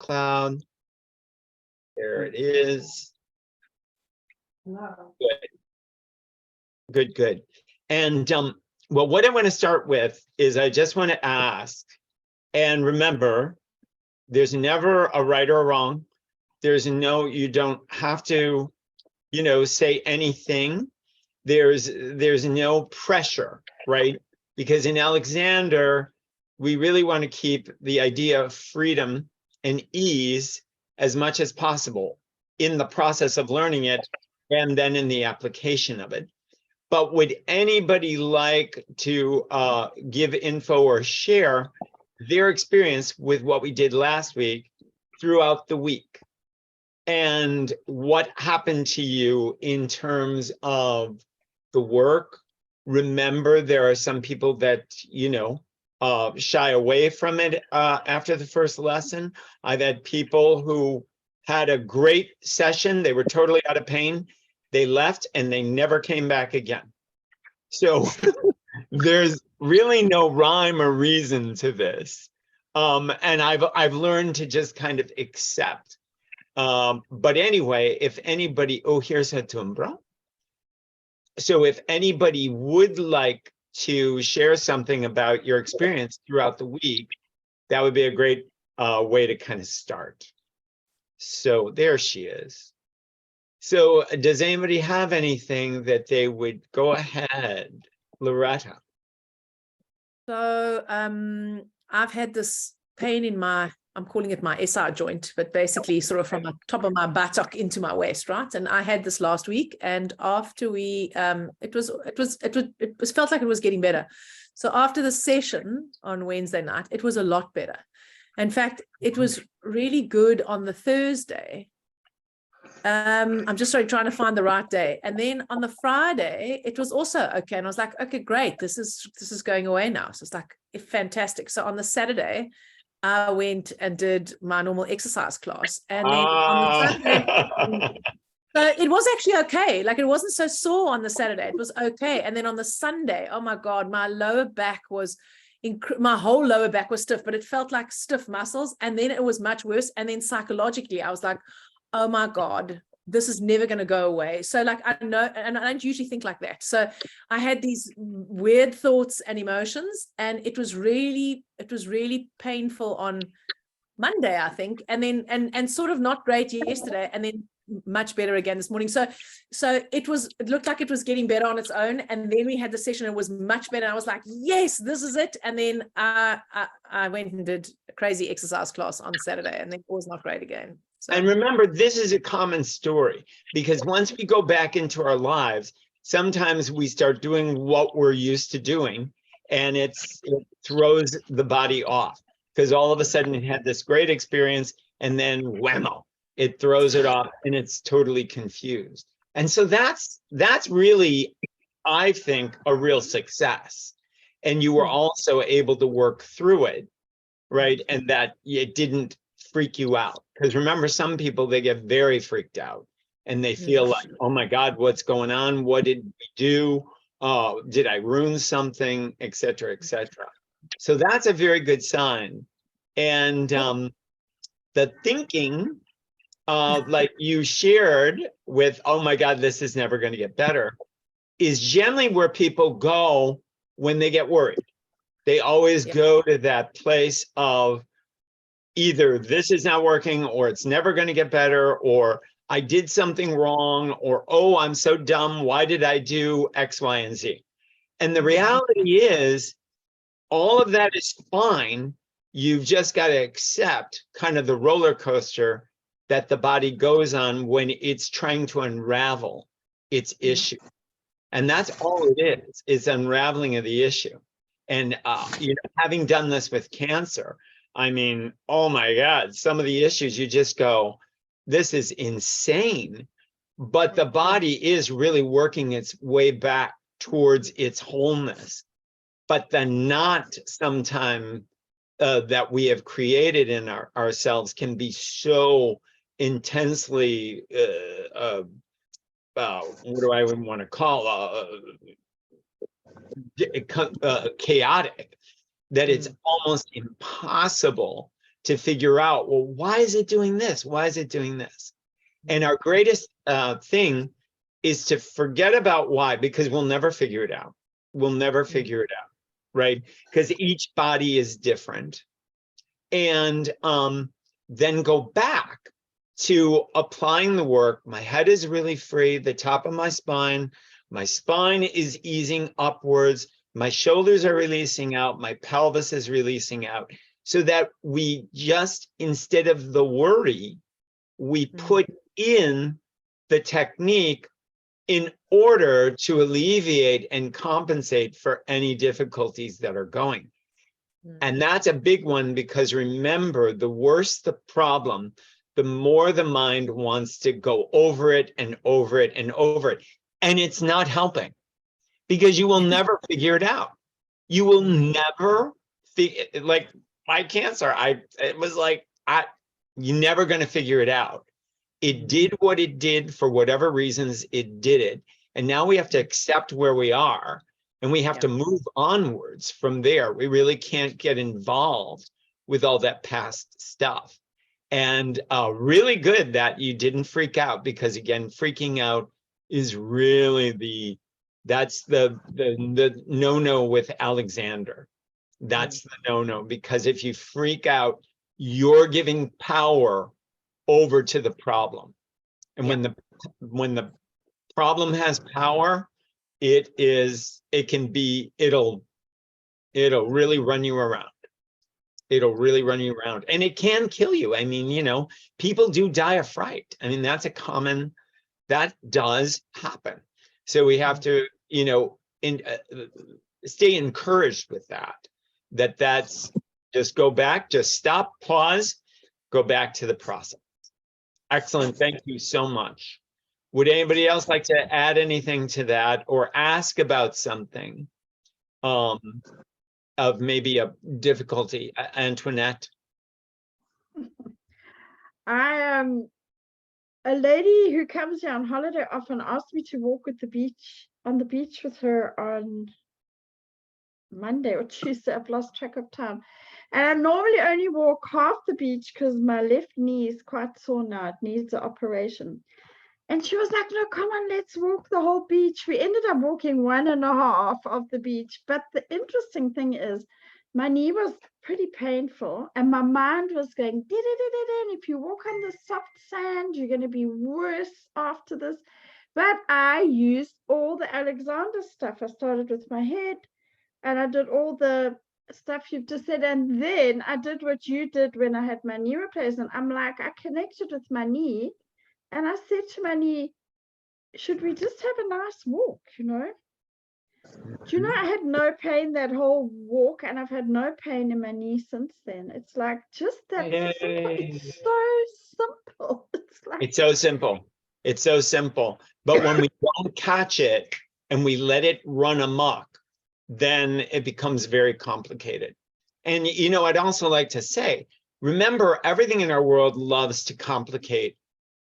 cloud. There it is. Good. Good, good. And well, what I want to start with is I just want to ask, and remember, there's never a right or wrong. There's no, you don't have to, say anything. There's no pressure, right? Because in Alexander, we really want to keep the idea of freedom and ease as much as possible in the process of learning it and then in the application of it. But would anybody like to give info or share their experience with what we did last week throughout the week? And what happened to you in terms of the work? Remember, there are some people that, shy away from it after the first lesson. I've had people who had a great session. They were totally out of pain. They left and they never came back again. So there's really no rhyme or reason to this. And I've learned to just kind of accept. But anyway, if anybody, here's a tumbra. So if anybody would like to share something about your experience throughout the week, that would be a great way to kind of start. So there she is. So does anybody have anything that they would go ahead, Loretta? So I've had this pain in I'm calling it my SI joint, but basically sort of from the top of my buttock into my waist, right? And I had this last week, and after we, it felt like it was getting better. So after the session on Wednesday night, it was a lot better. In fact, it was really good on the Thursday. I'm just trying to find the right day. And then on the Friday, it was also okay. And I was like, okay, great. This is going away now. So it's like fantastic. So on the Saturday, I went and did my normal exercise class. And then on the Sunday, so it was actually okay. Like, it wasn't so sore on the Saturday. It was okay. And then on the Sunday, oh my God, my lower back was my whole lower back was stiff, but it felt like stiff muscles. And then it was much worse. And then psychologically, I was like, oh my God, this is never going to go away. So like, I know, and I don't usually think like that. So I had these weird thoughts and emotions, and it was really painful on Monday, I think. And then, and sort of not great yesterday, and then much better again this morning. So it looked like it was getting better on its own. And then we had the session, it was much better. I was like, yes, this is it. And then I went and did a crazy exercise class on Saturday, and then it was not great again. So. And remember, this is a common story, because once we go back into our lives, sometimes we start doing what we're used to doing, and it throws the body off, because all of a sudden it had this great experience, and then whammo, it throws it off, and it's totally confused. And so that's really, I think, a real success. And you were also able to work through it, right? And that it didn't freak you out. Because remember, some people, they get very freaked out and they feel like, oh my God, what's going on? What did we do? Did I ruin something, et cetera, et cetera. So that's a very good sign. And the thinking, like you shared with, oh my God, this is never going to get better, is generally where people go when they get worried. They always go to that place of, either this is not working, or it's never going to get better, or I did something wrong, or, oh, I'm so dumb. Why did I do X, Y, and Z? And the reality is, all of that is fine. You've just got to accept kind of the roller coaster that the body goes on when it's trying to unravel its issue. And that's all it is unraveling of the issue. And, having done this with cancer, I mean, oh my God, some of the issues you just go, this is insane. But the body is really working its way back towards its wholeness. But the knot sometime that we have created in ourselves can be so intensely, what do I even want to call, chaotic, that it's almost impossible to figure out, well, why is it doing this? Why is it doing this? And our greatest thing is to forget about why, because we'll never figure it out. We'll never figure it out, right? Because each body is different. And then go back to applying the work. My head is really free, the top of my spine is easing upwards, my shoulders are releasing out, my pelvis is releasing out, so that we just, instead of the worry, we put in the technique in order to alleviate and compensate for any difficulties that are going. And that's a big one, because remember, the worse the problem, the more the mind wants to go over it and over it and over it. And it's not helping, because you will never figure it out. You will never figure, like my cancer, you're never going to figure it out. It did what it did for whatever reasons it did it. And now we have to accept where we are, and we have to move onwards from there. We really can't get involved with all that past stuff. And really good that you didn't freak out, because again, freaking out is really that's the no-no with Alexander. That's the no-no, because if you freak out, you're giving power over to the problem. And when the problem has power, it'll really run you around. It'll really run you around, and it can kill you. I mean, people do die of fright. I mean, that does happen. So we have to, stay encouraged with that's just go back, just stop, pause, go back to the process. Excellent. Thank you so much. Would anybody else like to add anything to that, or ask about something of maybe a difficulty? Antoinette? I am a lady who comes here on holiday often asks me to walk on the beach with her on Monday or Tuesday. I've lost track of time. And I normally only walk half the beach because my left knee is quite sore now. It needs an operation. And she was like, no, come on, let's walk the whole beach. We ended up walking 1.5 of the beach. But the interesting thing is, my knee was pretty painful, and my mind was going, and if you walk on the soft sand, you're going to be worse after this. But I used all the Alexander stuff. I started with my head, and I did all the stuff you've just said. And then I did what you did when I had my knee replacement. I'm like, I connected with my knee, and I said to my knee, should we just have a nice walk, Do you know, I had no pain that whole walk, and I've had no pain in my knee since then. It's like just that simple. It's so simple. It's so simple. It's so simple. But when we don't catch it and we let it run amok, then it becomes very complicated. And, I'd also like to say, remember, everything in our world loves to complicate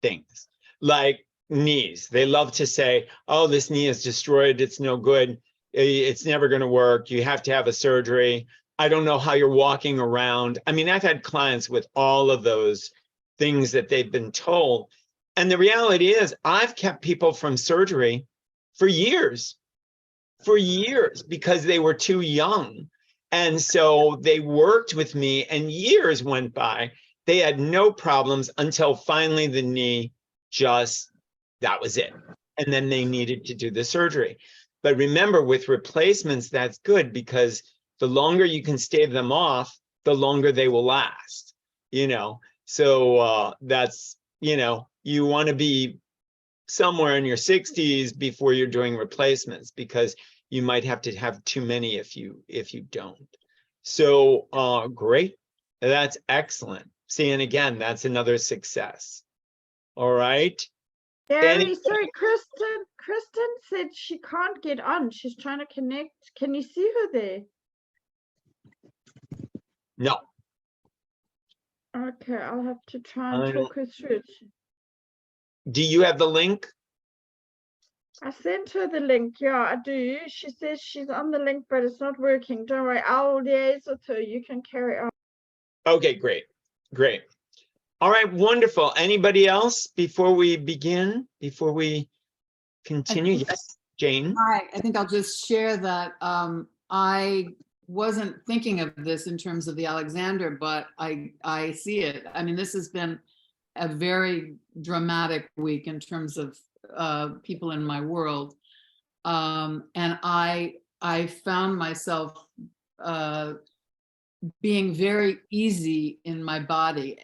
things, like knees. They love to say, oh, this knee is destroyed. It's no good. It's never going to work. You have to have a surgery. I don't know how you're walking around. I mean, I've had clients with all of those things that they've been told. And the reality is, I've kept people from surgery for years, because they were too young. And so they worked with me, and years went by. They had no problems until finally the knee that was it. And then they needed to do the surgery. But remember, with replacements, that's good, because the longer you can stave them off, the longer they will last, So that's, you want to be somewhere in your 60s before you're doing replacements, because you might have to have too many if you don't. So great. That's excellent. See, and again, that's another success. All right. Sorry, Kristen said she can't get on. She's trying to connect. Can you see her there? No. Okay, I'll have to try and talk her through it. Do you have the link? I sent her the link. Yeah, I do. She says she's on the link, but it's not working. Don't worry, I'll liaise with her. You can carry on. Okay, great. Great. All right, wonderful. Anybody else before we begin, before we continue? Yes, Jane. Hi, I think I'll just share that I wasn't thinking of this in terms of the Alexander, but I see it. I mean, this has been a very dramatic week in terms of people in my world. And I found myself being very easy in my body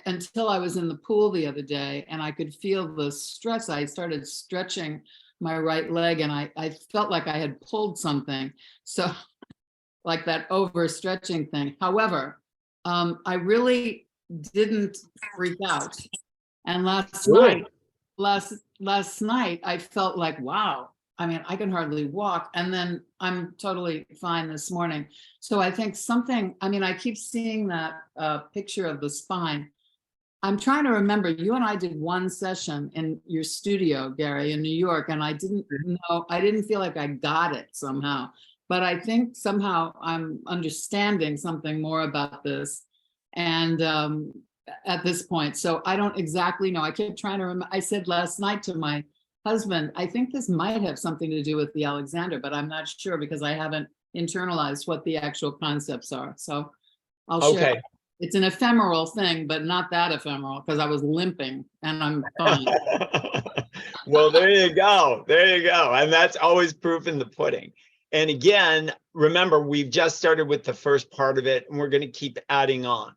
until I was in the pool the other day and I could feel the stress. I started stretching my right leg and I felt like I had pulled something. So like that overstretching thing. However, I really didn't freak out. And last night, I felt like, wow, I mean, I can hardly walk. And then I'm totally fine this morning. So I think something, I mean, I keep seeing that picture of the spine. I'm trying to remember, you and I did one session in your studio, Gary, in New York, and I didn't feel like I got it somehow. But I think somehow I'm understanding something more about this. And at this point, so I don't exactly know. I kept trying to remember. I said last night to my husband, I think this might have something to do with the Alexander, but I'm not sure because I haven't internalized what the actual concepts are. So I'll share. Okay. It's an ephemeral thing, but not that ephemeral because I was limping and I'm fine. Well, there you go. There you go. And that's always proof in the pudding. And again, remember, we've just started with the first part of it and we're going to keep adding on.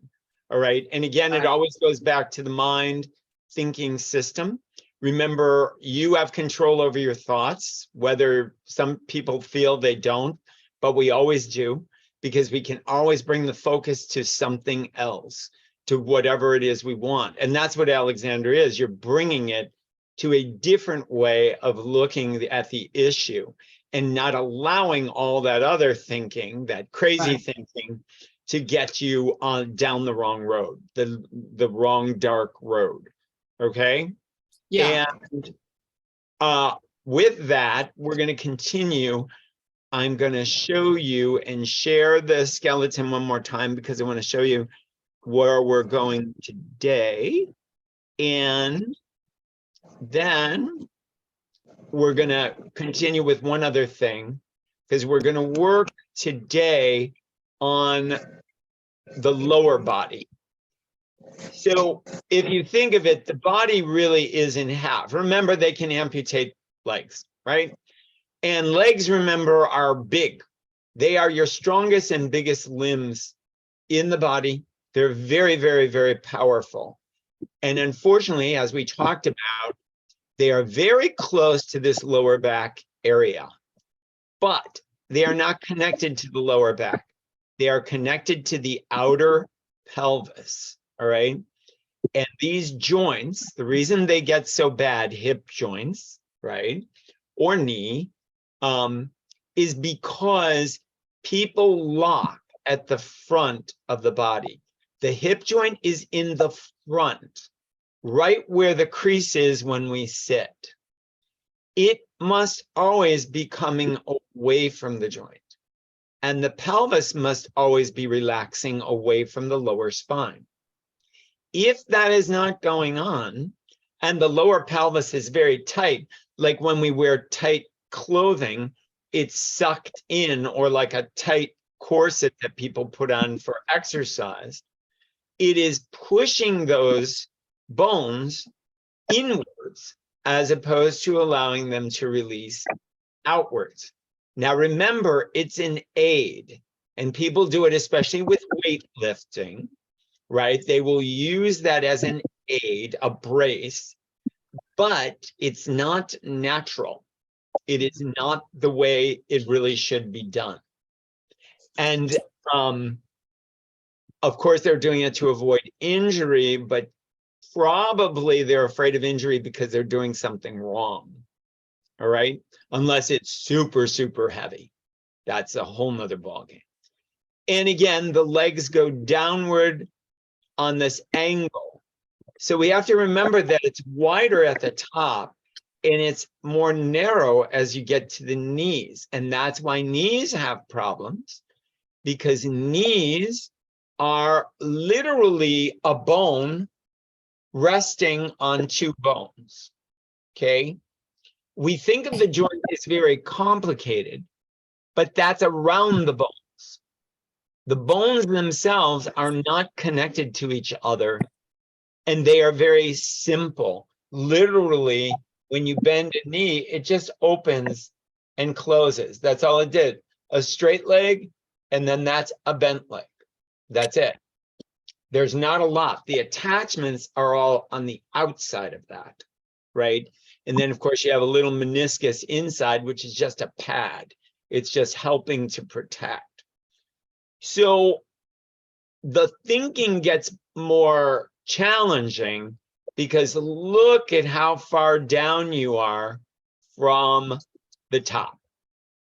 All right. And again, it always goes back to the mind thinking system. Remember, you have control over your thoughts, whether some people feel they don't, but we always do, because we can always bring the focus to something else, to whatever it is we want. And that's what Alexander is. You're bringing it to a different way of looking at the issue and not allowing all that other thinking, that crazy thinking, to get you on down the wrong road, the wrong dark road. Okay. Yeah. And with that, we're going to continue. I'm going to show you and share the skeleton one more time because I want to show you where we're going today. And then we're going to continue with one other thing because we're going to work today on the lower body. So if you think of it, the body really is in half. Remember, they can amputate legs, right? And legs, remember, are big. They are your strongest and biggest limbs in the body. They're very, very, very powerful. And unfortunately, as we talked about, they are very close to this lower back area, but they are not connected to the lower back. They are connected to the outer pelvis, all right? And these joints, the reason they get so bad, hip joints, right, or knee, is because people lock at the front of the body. The hip joint is in the front, right where the crease is when we sit. It must always be coming away from the joint. And the pelvis must always be relaxing away from the lower spine. If that is not going on, and the lower pelvis is very tight, like when we wear tight clothing, it's sucked in, or like a tight corset that people put on for exercise, it is pushing those bones inwards as opposed to allowing them to release outwards. Now, remember, it's an aid, and people do it, especially with weightlifting, right? They will use that as an aid, a brace, but it's not natural. It is not the way it really should be done. And of course, they're doing it to avoid injury, but probably they're afraid of injury because they're doing something wrong. All right, unless it's super, super heavy. That's a whole nother ballgame. And again, the legs go downward on this angle. So we have to remember that it's wider at the top and it's more narrow as you get to the knees. And that's why knees have problems, because knees are literally a bone resting on two bones, okay? We think of the joint as very complicated, but that's around the bones. The bones themselves are not connected to each other, and they are very simple. Literally, when you bend a knee, it just opens and closes. That's all it did. A straight leg, and then that's a bent leg. That's it. There's not a lot. The attachments are all on the outside of that, right? And then, of course, you have a little meniscus inside, which is just a pad. It's just helping to protect. So the thinking gets more challenging because look at how far down you are from the top,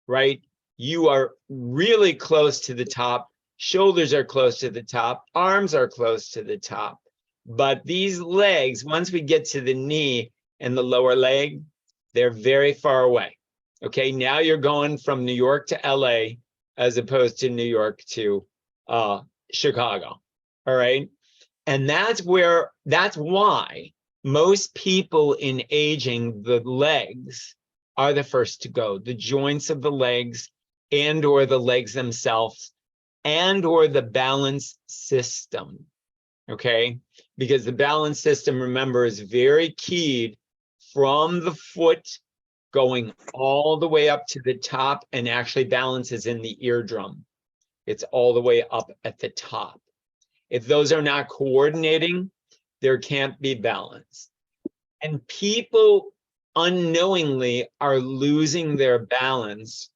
right? You are really close to the top. Shoulders are close to the top. Arms are close to the top. But these legs, once we get to the knee and the lower leg, they're very far away. Okay, now you're going from New York to LA as opposed to New York to Chicago. All right. And that's why most people in aging, the legs are the first to go. The joints of the legs and or the legs themselves and or the balance system. Okay. Because the balance system, remember, is very keyed from the foot going all the way up to the top, and actually balances in the eardrum. It's all the way up at the top. If those are not coordinating, there can't be balance. And people unknowingly are losing their balance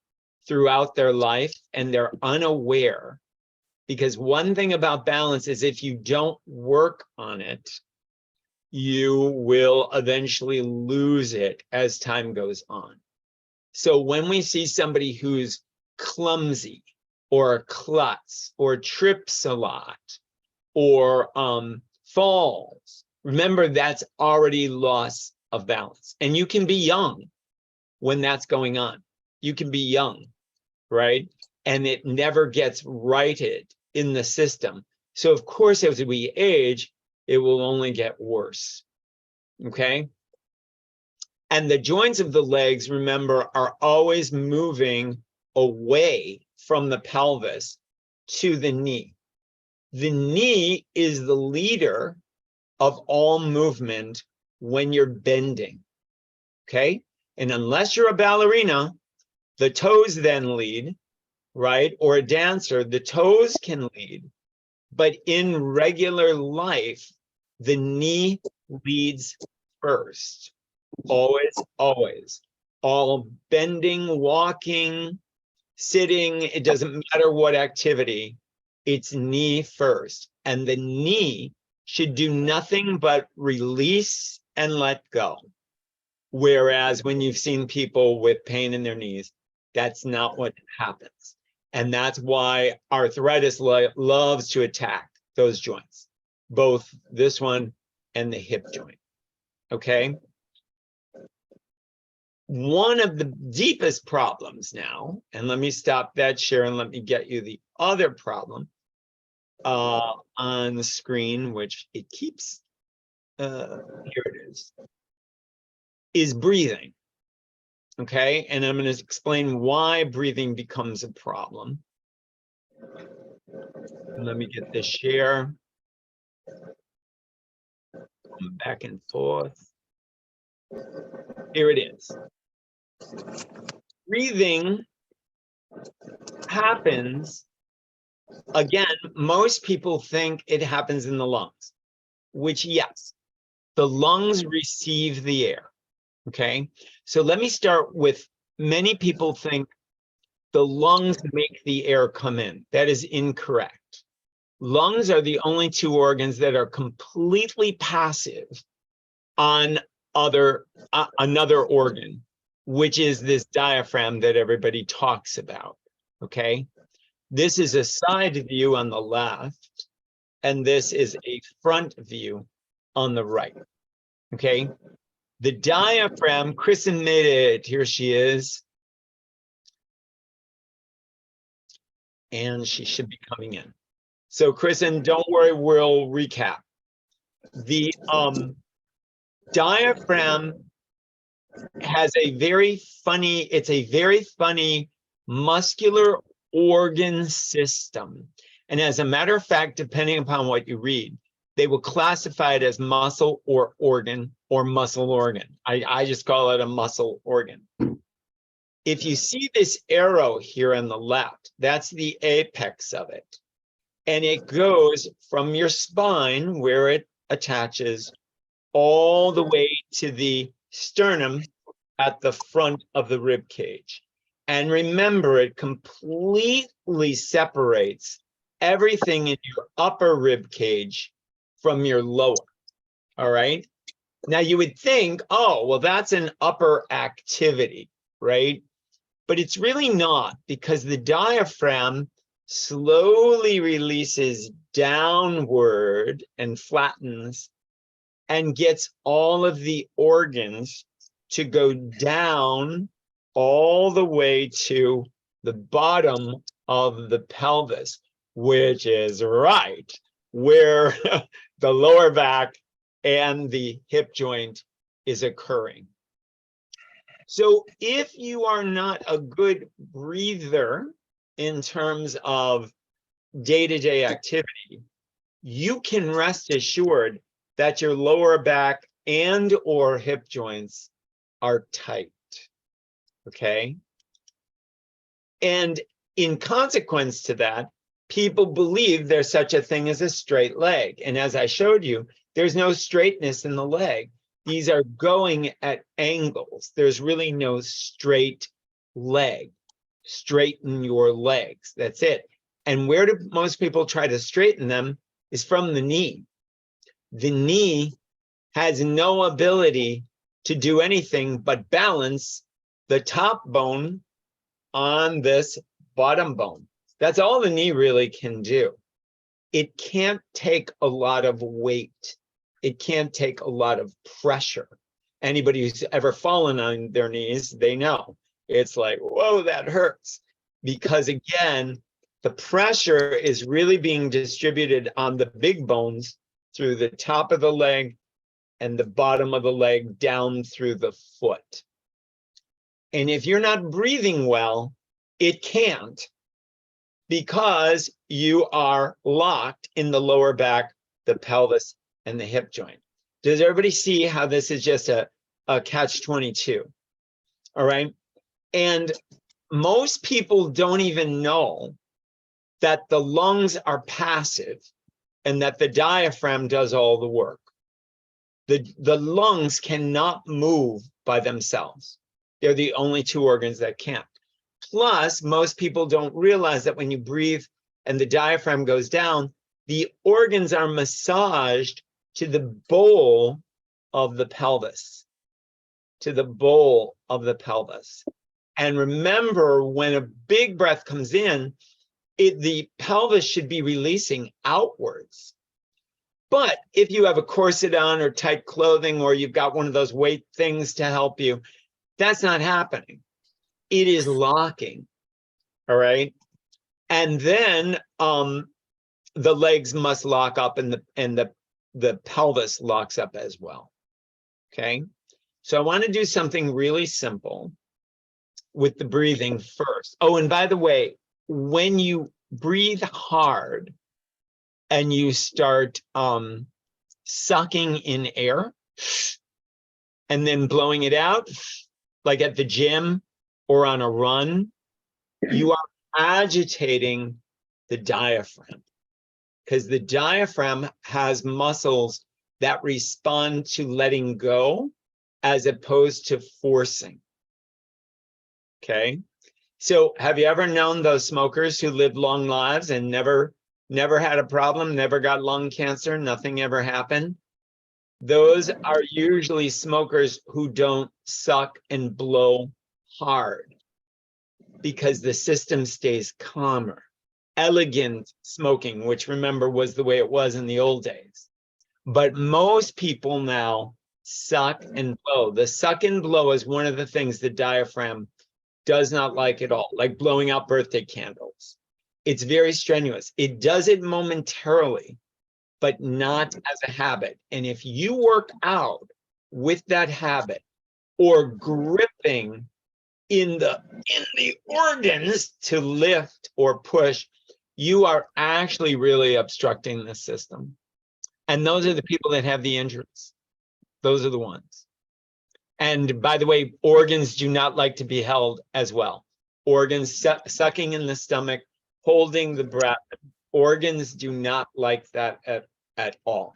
throughout their life, and they're unaware. Because one thing about balance is if you don't work on it, you will eventually lose it as time goes on. So when we see somebody who's clumsy or a klutz or trips a lot or falls, remember that's already loss of balance. And you can be young when that's going on. You can be young, right? And it never gets righted in the system. So of course, as we age, it will only get worse, okay? And the joints of the legs, remember, are always moving away from the pelvis to the knee. The knee is the leader of all movement when you're bending, okay? And unless you're a ballerina, the toes then lead, right? Or a dancer, the toes can lead. But in regular life, the knee leads first. Always, always. All bending, walking, sitting, it doesn't matter what activity, it's knee first. And the knee should do nothing but release and let go. Whereas when you've seen people with pain in their knees, that's not what happens. And that's why arthritis loves to attack those joints, both this one and the hip joint, okay? One of the deepest problems now, and let me stop that share and let me get you the other problem on the screen, which it keeps, here it is breathing. Okay, and I'm going to explain why breathing becomes a problem. Let me get this share. Come back and forth. Here it is. Breathing happens, again, most people think it happens in the lungs, which yes, the lungs receive the air. Okay, so let me start with, many people think the lungs make the air come in. That is incorrect. Lungs are the only two organs that are completely passive on another organ, which is this diaphragm that everybody talks about, okay? This is a side view on the left, and this is a front view on the right, okay? The diaphragm, Kristen made it, here she is. And she should be coming in. So Kristen, don't worry, we'll recap. The diaphragm has a very funny, it's a very funny muscular organ system. And as a matter of fact, depending upon what you read, they will classify it as muscle or organ or muscle organ. I just call it a muscle organ. If you see this arrow here on the left, that's the apex of it. And it goes from your spine where it attaches all the way to the sternum at the front of the rib cage. And remember, it completely separates everything in your upper rib cage from your lower. All right. Now you would think, oh, well, that's an upper activity, right? But it's really not, because the diaphragm slowly releases downward and flattens and gets all of the organs to go down all the way to the bottom of the pelvis, which is right where the lower back and the hip joint is occurring. So if you are not a good breather in terms of day-to-day activity, you can rest assured that your lower back and or hip joints are tight, okay? And in consequence to that, people believe there's such a thing as a straight leg. And as I showed you, there's no straightness in the leg. These are going at angles. There's really no straight leg. Straighten your legs, that's it. And where do most people try to straighten them is from the knee. The knee has no ability to do anything but balance the top bone on this bottom bone. That's all the knee really can do. It can't take a lot of weight. It can't take a lot of pressure. Anybody who's ever fallen on their knees, they know. It's like, whoa, that hurts. Because again, the pressure is really being distributed on the big bones through the top of the leg and the bottom of the leg down through the foot. And if you're not breathing well, it can't, because you are locked in the lower back, the pelvis, and the hip joint. Does everybody see how this is just a catch-22? All right. And most people don't even know that the lungs are passive and that the diaphragm does all the work. The lungs cannot move by themselves. They're the only two organs that can't. Plus, most people don't realize that when you breathe and the diaphragm goes down, the organs are massaged to the bowl of the pelvis, to the bowl of the pelvis. And remember, when a big breath comes in, the pelvis should be releasing outwards. But if you have a corset on or tight clothing, or you've got one of those weight things to help you, that's not happening. It is locking, all right? And then the legs must lock up and the pelvis locks up as well, okay? So I want to do something really simple with the breathing first. Oh, and by the way, when you breathe hard and you start sucking in air and then blowing it out, like at the gym or on a run, you are agitating the diaphragm, because the diaphragm has muscles that respond to letting go as opposed to forcing. Okay. So have you ever known those smokers who lived long lives and never had a problem, never got lung cancer, nothing ever happened? Those are usually smokers who don't suck and blow hard, because the system stays calmer. Elegant smoking, which remember was the way it was in the old days. But most people now suck and blow. The suck and blow is one of the things the diaphragm does not like at all, like blowing out birthday candles. It's very strenuous. It does it momentarily, but not as a habit. And if you work out with that habit or gripping in the organs to lift or push, you are actually really obstructing the system. And those are the people that have the injuries. Those are the ones. And by the way, organs do not like to be held as well. Organs sucking in the stomach, holding the breath. Organs do not like that at all.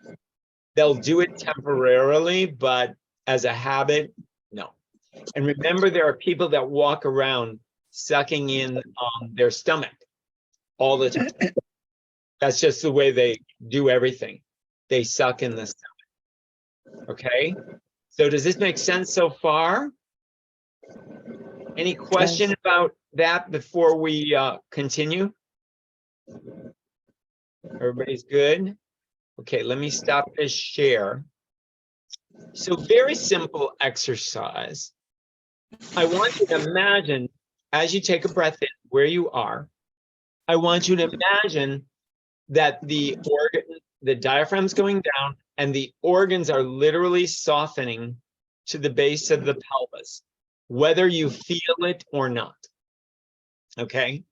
They'll do it temporarily, but as a habit, no. And remember, there are people that walk around sucking in their stomach all the time. That's just the way they do everything. They suck in the stomach. Okay? So does this make sense so far? Any question about that before we continue? Everybody's good? Okay, let me stop this share. So very simple exercise. I want you to imagine, as you take a breath in where you are, I want you to imagine that the diaphragm's going down and the organs are literally softening to the base of the pelvis, whether you feel it or not. Okay?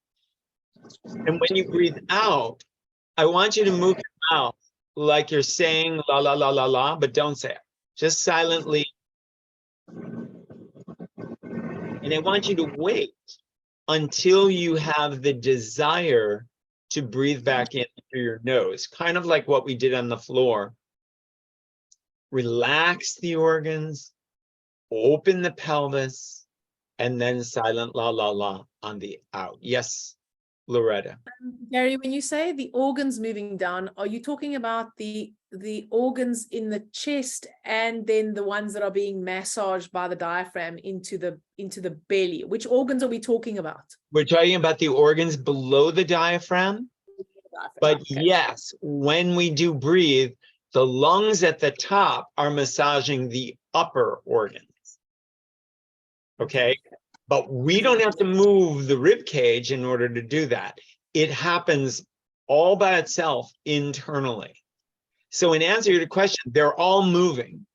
And when you breathe out, I want you to move your mouth like you're saying la la la la la, but don't say it. Just silently. And I want you to wait until you have the desire to breathe back in through your nose, kind of like what we did on the floor. Relax the organs, open the pelvis, and then silent la la la on the out. Yes, Loretta. Gary, when you say the organs moving down, are you talking about the organs in the chest and then the ones that are being massaged by the diaphragm into the belly? Which organs are we talking about? We're talking about the organs below the diaphragm. But Okay. yes, when we do breathe, the lungs at the top are massaging the upper organs. Okay? But we don't have to move the rib cage in order to do that. It happens all by itself internally. So in answer to your question, they're all moving,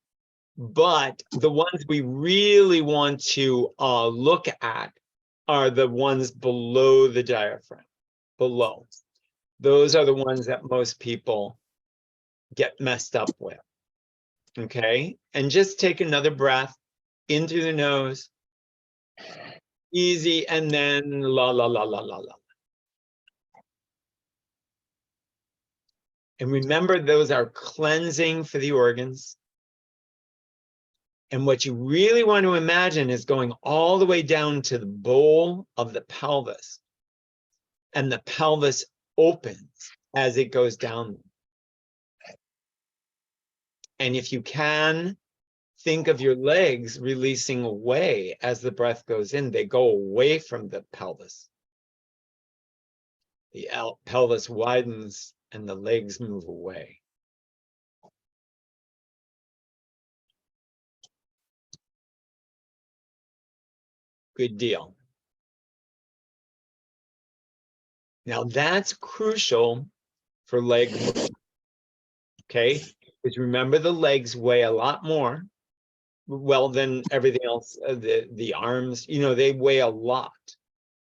but the ones we really want to look at are the ones below the diaphragm, below. Those are the ones that most people get messed up with. Okay? And just take another breath in through the nose. Easy, and then la la la la la la. And remember, those are cleansing for the organs. And what you really want to imagine is going all the way down to the bowl of the pelvis. And the pelvis opens as it goes down. And if you can, think of your legs releasing away as the breath goes in. They go away from the pelvis. The pelvis widens and the legs move away. Good deal. Now that's crucial for leg movement. Okay? Because remember, the legs weigh a lot more. Well, than everything else, the arms, they weigh a lot.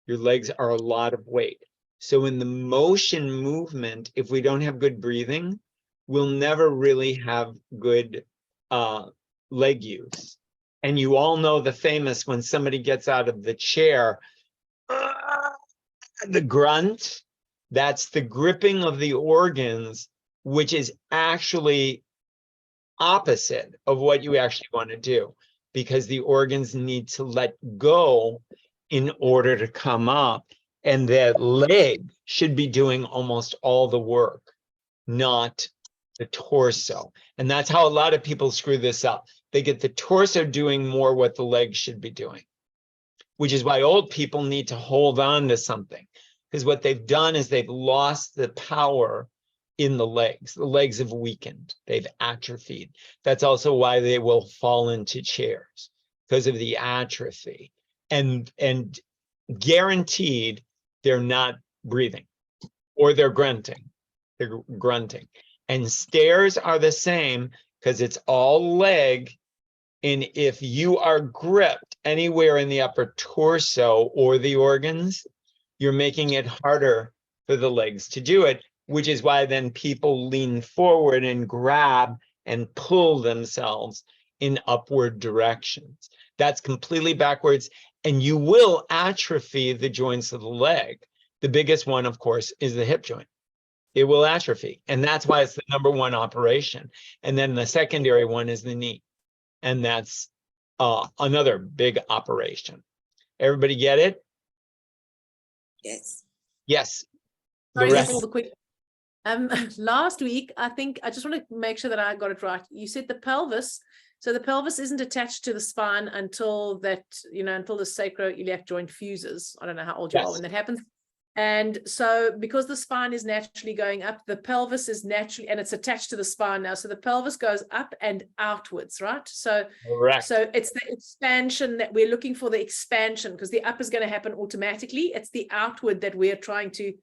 Your legs are a lot of weight. So in the motion movement, if we don't have good breathing, we'll never really have good leg use. And you all know the famous, when somebody gets out of the chair, the grunt, that's the gripping of the organs, which is actually opposite of what you actually want to do, because the organs need to let go in order to come up, and that leg should be doing almost all the work, not the torso. And that's how a lot of people screw this up. They get the torso doing more what the legs should be doing, which is why old people need to hold on to something, because what they've done is they've lost the power in the legs. The legs have weakened. They've atrophied. That's also why they will fall into chairs, because of the atrophy. And guaranteed, they're not breathing. or they're grunting. They're grunting. And stairs are the same because it's all leg. And if you are gripped anywhere in the upper torso or the organs, you're making it harder for the legs to do it, which is why then people lean forward and grab and pull themselves in upward directions. That's completely backwards, and you will atrophy the joints of the leg. The biggest one, of course, is the hip joint. It will atrophy, and that's why it's the #1 operation. And then the secondary one is the knee, and that's another big operation. Everybody get it? Yes. Yes. Sorry, Loretta. just all the quick. Last week, I think I just want to make sure that I got it right. You said the pelvis. So the pelvis isn't attached to the spine until that, until the sacroiliac joint fuses. I don't know how old you are when that happens. And so because the spine is naturally going up, the pelvis is naturally, and it's attached to the spine now. So the pelvis goes up and outwards, right? So, Correct. so it's the expansion that we're looking for, the expansion, because the up is going to happen automatically. It's the outward that we're trying to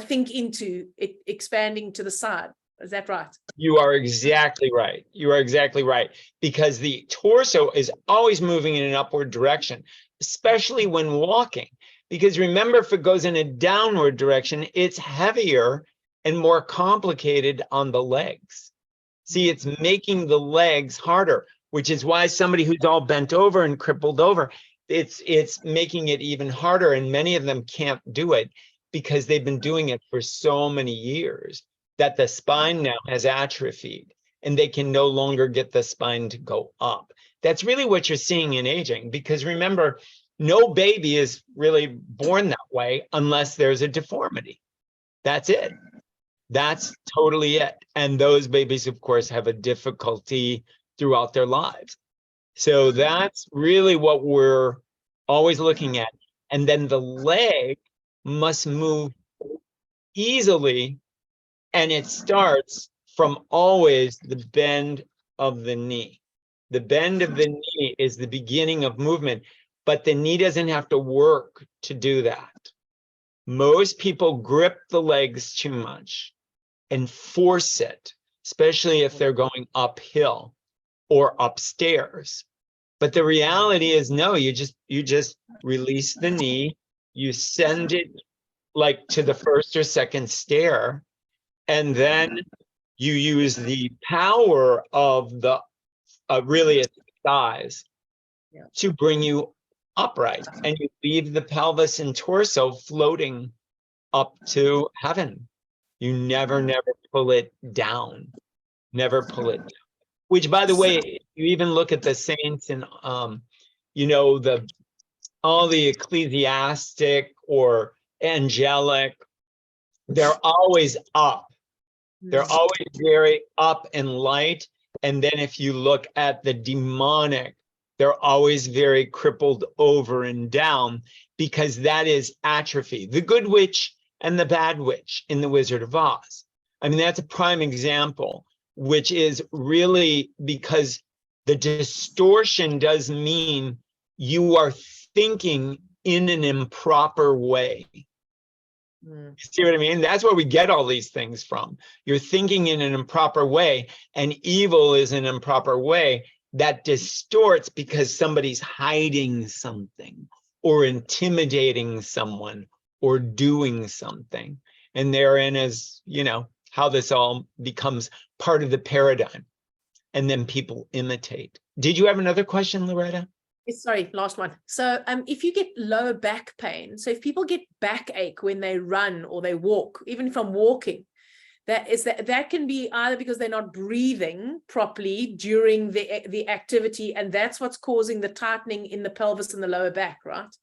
think into it expanding to the side. Is that right? You are exactly right. You are exactly right. Because the torso is always moving in an upward direction, especially when walking. Because remember, if it goes in a downward direction, it's heavier and more complicated on the legs. See, it's making the legs harder, which is why somebody who's all bent over and crippled over, it's making it even harder. And many of them can't do it because they've been doing it for so many years that the spine now has atrophied and they can no longer get the spine to go up. That's really what you're seeing in aging, because remember, no baby is really born that way unless there's a deformity. That's it. That's totally it. And those babies, of course, have a difficulty throughout their lives. So that's really what we're always looking at. And then the leg must move easily, and it starts from always the bend of the knee. The bend of the knee is the beginning of movement, but the knee doesn't have to work to do that. Most people grip the legs too much and force it, especially if they're going uphill or upstairs. But the reality is, no, you just release the knee, you send it like to the first or second stair, and then you use the power of the really its thighs to bring you upright, and you leave the pelvis and torso floating up to heaven. You never pull it down. Never pull it down. Which, by the way, you even look at the saints and all the ecclesiastic or angelic, they're always up. They're always very up and light. And then if you look at the demonic, they're always very crippled over and down, because that is atrophy. The good witch and the bad witch in The Wizard of Oz. I mean, that's a prime example, which is really because the distortion does mean you are thinking in an improper way. See what I mean? That's where we get all these things from. You're thinking in an improper way, and evil is an improper way that distorts because somebody's hiding something or intimidating someone or doing something. And therein is, how this all becomes part of the paradigm. And then people imitate. Did you have another question, Loretta? Sorry, last one. So if you get lower back pain, so if people get backache when they run or they walk, even from walking, that can be either because they're not breathing properly during the activity, and that's what's causing the tightening in the pelvis and the lower back, right?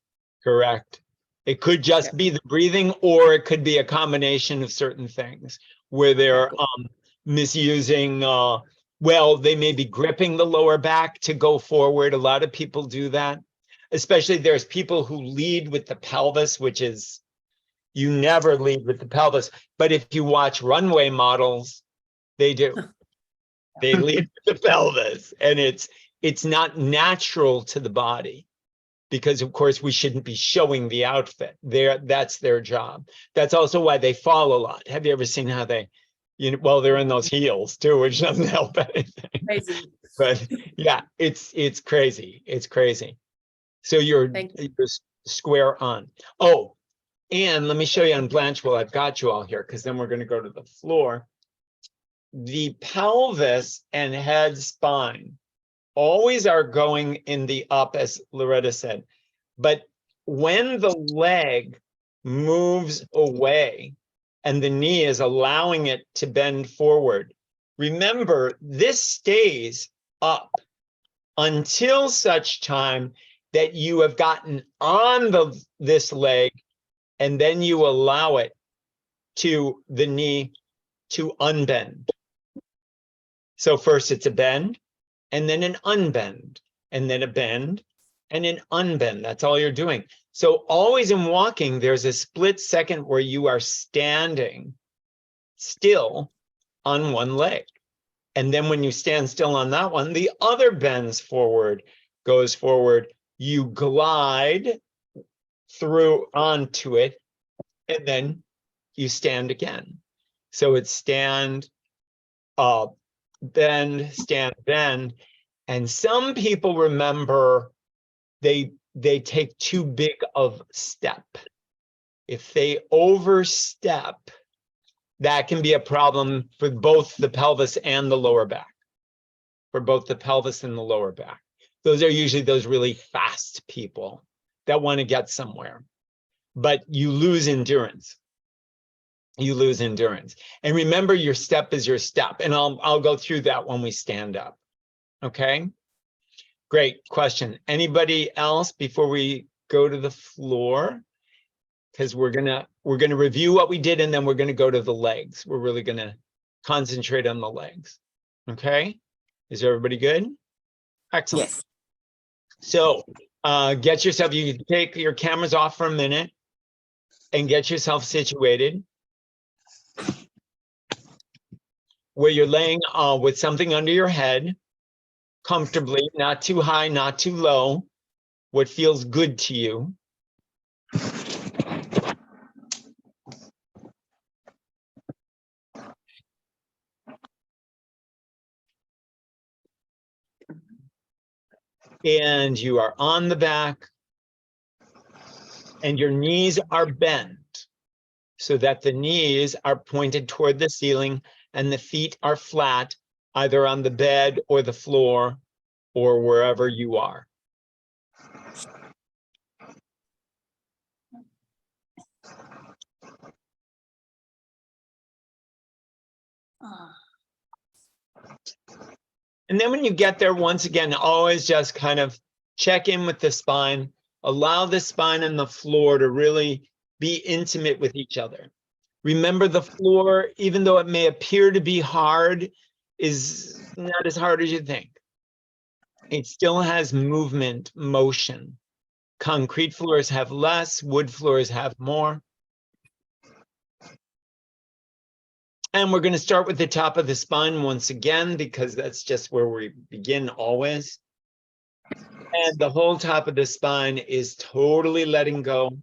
Correct. It could just be the breathing, or it could be a combination of certain things where they're misusing they may be gripping the lower back to go forward. A lot of people do that, especially there's people who lead with the pelvis, which is, you never lead with the pelvis. But if you watch runway models, they do. They lead with the pelvis, and it's not natural to the body. because of course we shouldn't be showing the outfit. That's their job. That's also why they fall a lot. Have you ever seen how they, well, they're in those heels too, which doesn't help anything. Crazy. But yeah, it's crazy. It's crazy. So you're square on. Oh, and let me show you on Blanche while I've got you all here, because then we're going to go to the floor. The pelvis and head spine always are going in the up, as Loretta said. But when the leg moves away and the knee is allowing it to bend forward, remember, this stays up until such time that you have gotten on this leg, and then you allow it to the knee to unbend. So first it's a bend, and then an unbend, and then a bend, and an unbend. That's all you're doing. So always in walking, there's a split second where you are standing still on one leg. And then when you stand still on that one, the other bends forward, goes forward. You glide through onto it, and then you stand again. So it's stand, bend, stand, bend. And some people remember they take too big of step. If they overstep, that can be a problem for both the pelvis and the lower back. For both the pelvis and the lower back. Those are usually those really fast people that want to get somewhere. But you lose endurance. You lose endurance. And remember, your step is your step. And I'll go through that when we stand up. Okay? Great question. Anybody else before we go to the floor? Because we're gonna review what we did, and then we're gonna go to the legs. We're really gonna concentrate on the legs. Okay? Is everybody good? Excellent. Yes. So get yourself, you can take your cameras off for a minute and get yourself situated where you're laying with something under your head, comfortably, not too high, not too low, what feels good to you. And you are on the back, and your knees are bent so that the knees are pointed toward the ceiling and the feet are flat, either on the bed or the floor or wherever you are. And then when you get there, once again, always just kind of check in with the spine, allow the spine and the floor to really be intimate with each other. Remember, the floor, even though it may appear to be hard, is not as hard as you think. It still has movement, motion. Concrete floors have less, wood floors have more. And we're going to start with the top of the spine once again, because that's just where we begin always. And the whole top of the spine is totally letting go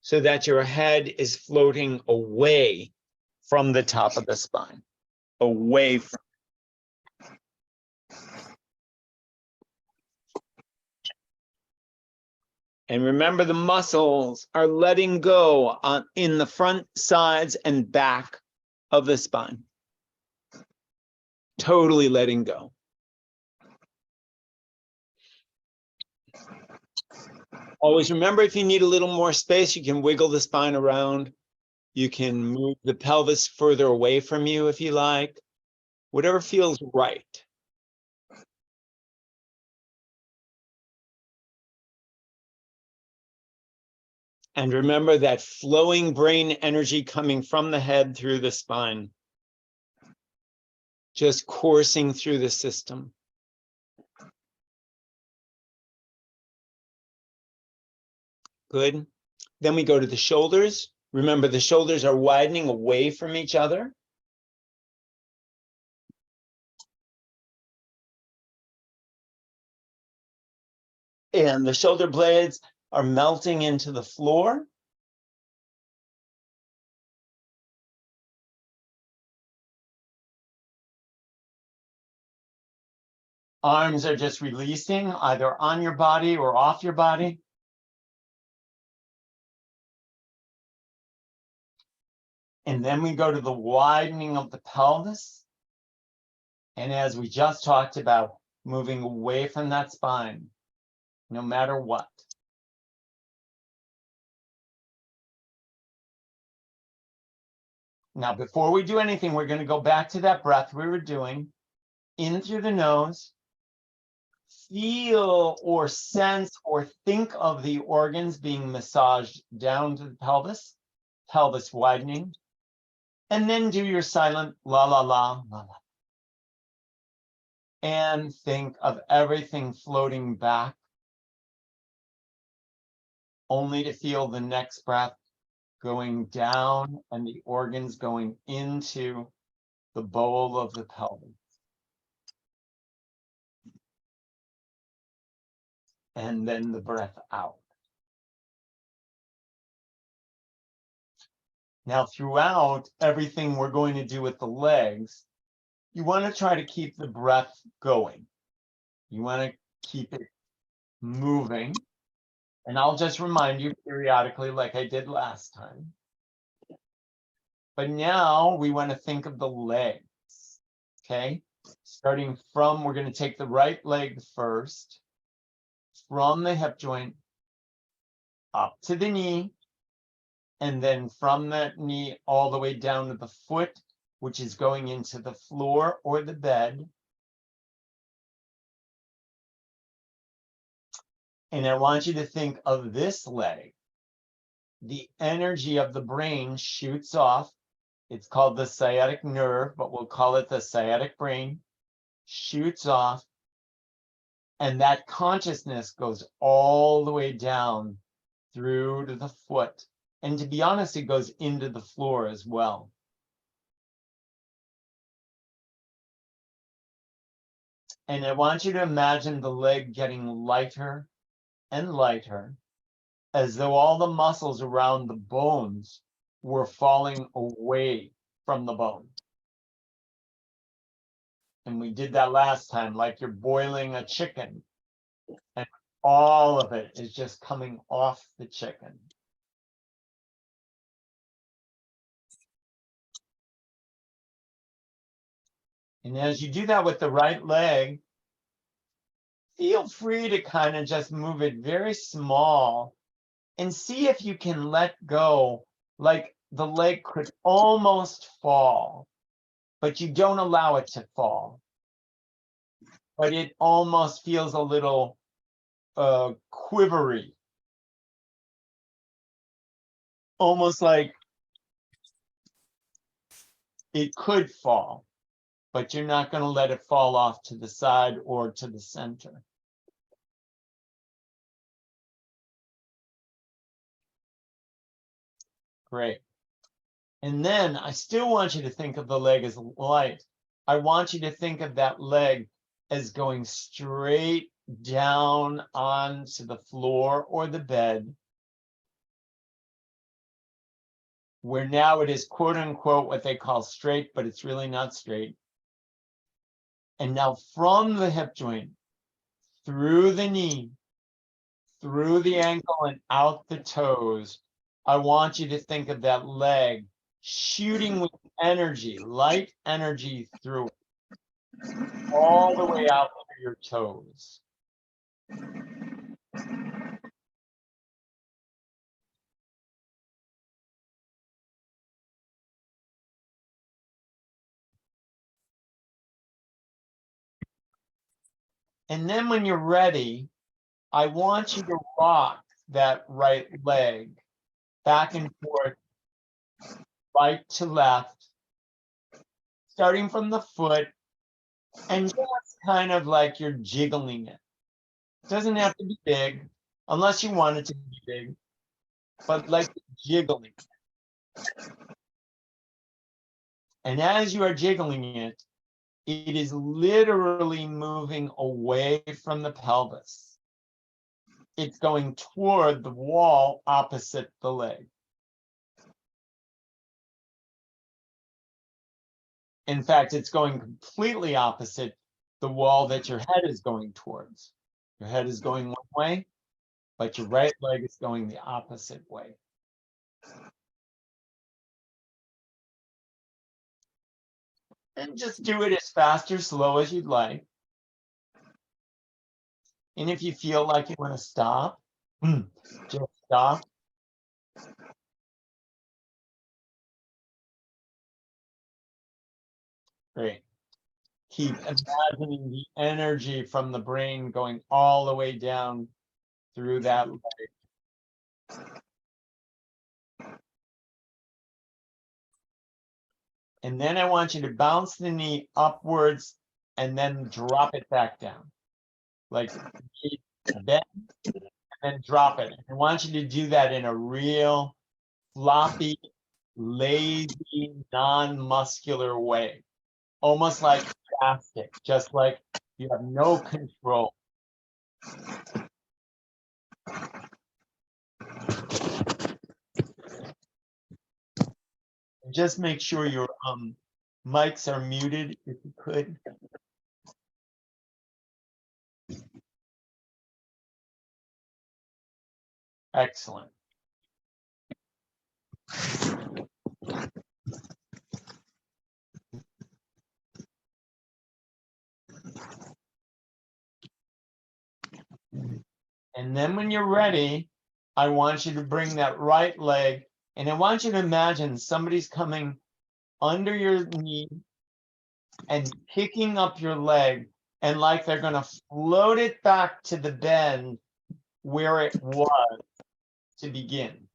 so that your head is floating away from the top of the spine, away from. And remember, the muscles are letting go in the front, sides, and back of the spine. Totally letting go. Always remember, if you need a little more space, you can wiggle the spine around. You can move the pelvis further away from you if you like. Whatever feels right. And remember that flowing brain energy coming from the head through the spine, just coursing through the system. Good. Then we go to the shoulders. Remember, the shoulders are widening away from each other. And the shoulder blades are melting into the floor. Arms are just releasing either on your body or off your body. And then we go to the widening of the pelvis. And as we just talked about, moving away from that spine, no matter what. Now, before we do anything, we're going to go back to that breath we were doing. In through the nose. Feel or sense or think of the organs being massaged down to the pelvis, pelvis widening. And then do your silent la la la la la. And think of everything floating back, only to feel the next breath going down and the organs going into the bowl of the pelvis. And then the breath out. Now, throughout everything we're going to do with the legs, you want to try to keep the breath going. You want to keep it moving. And I'll just remind you periodically, like I did last time. But now we want to think of the legs. Okay? Starting from, we're going to take the right leg first, from the hip joint up to the knee, and then from that knee all the way down to the foot, which is going into the floor or the bed. And I want you to think of this leg. The energy of the brain shoots off. It's called the sciatic nerve, but we'll call it the sciatic brain. Shoots off. And that consciousness goes all the way down through to the foot. And to be honest, it goes into the floor as well. And I want you to imagine the leg getting lighter and lighter, as though all the muscles around the bones were falling away from the bone. And we did that last time, like you're boiling a chicken, and all of it is just coming off the chicken. And as you do that with the right leg, feel free to kind of just move it very small and see if you can let go, like the leg could almost fall, but you don't allow it to fall. But it almost feels a little quivery. Almost like it could fall, but you're not going to let it fall off to the side or to the center. Great. And then I still want you to think of the leg as light. I want you to think of that leg as going straight down onto the floor or the bed, where now it is quote unquote what they call straight, but it's really not straight. And now from the hip joint, through the knee, through the ankle and out the toes, I want you to think of that leg shooting with energy, light energy through it, all the way out to your toes. And then when you're ready, I want you to rock that right leg back and forth, right to left, starting from the foot, and just kind of like you're jiggling it. It doesn't have to be big, unless you want it to be big, but like jiggling it. And as you are jiggling it, it is literally moving away from the pelvis. it's going toward the wall opposite the leg. In fact, it's going completely opposite the wall that your head is going towards. Your head is going one way, but your right leg is going the opposite way. And just do it as fast or slow as you'd like. And if you feel like you want to stop, just stop. Great. Keep imagining the energy from the brain going all the way down through that leg. And then I want you to bounce the knee upwards and then drop it back down. Like bend and then drop it. I want you to do that in a real floppy, lazy, non-muscular way. Almost like plastic, just like you have no control. Just make sure your mics are muted if you could. Excellent. And then when you're ready, I want you to bring that right leg, and I want you to imagine somebody's coming under your knee and picking up your leg, and like they're going to float it back to the bend where it was to begin.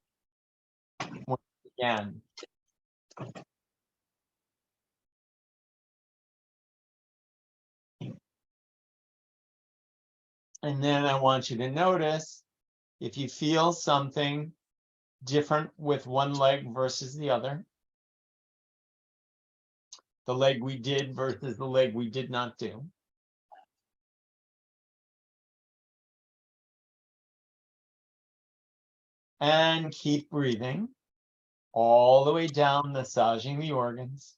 Again. And then I want you to notice if you feel something different with one leg versus the other. The leg we did versus the leg we did not do. And keep breathing all the way down, massaging the organs,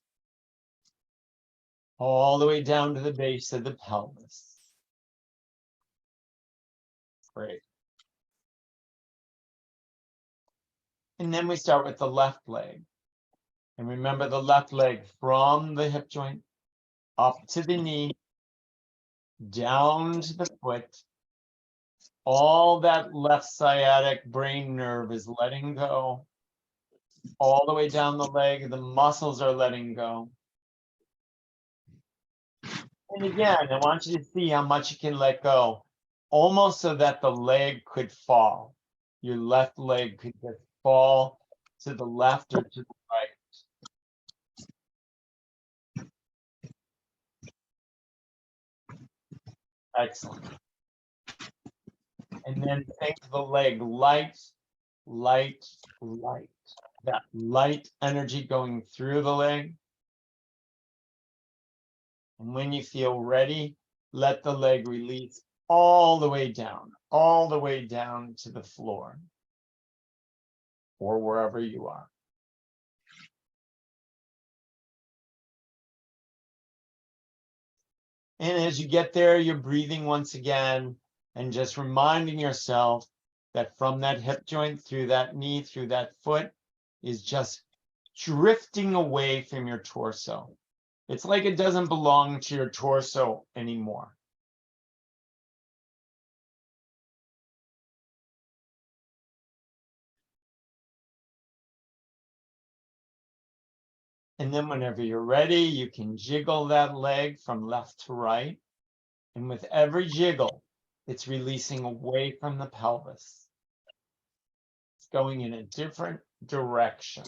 all the way down to the base of the pelvis. Great. And then we start with the left leg. And remember the left leg from the hip joint up to the knee, down to the foot. All that left sciatic brain nerve is letting go. All the way down the leg, the muscles are letting go. And again, I want you to see how much you can let go, almost so that the leg could fall. Your left leg could just fall to the left or to the right. Excellent. And then think of the leg light, light, light. That light energy going through the leg. And when you feel ready, let the leg release all the way down to the floor or wherever you are. And as you get there, you're breathing once again and just reminding yourself that from that hip joint through that knee, through that foot is just drifting away from your torso. It's like it doesn't belong to your torso anymore. And then whenever you're ready, you can jiggle that leg from left to right. And with every jiggle, it's releasing away from the pelvis. It's going in a different direction.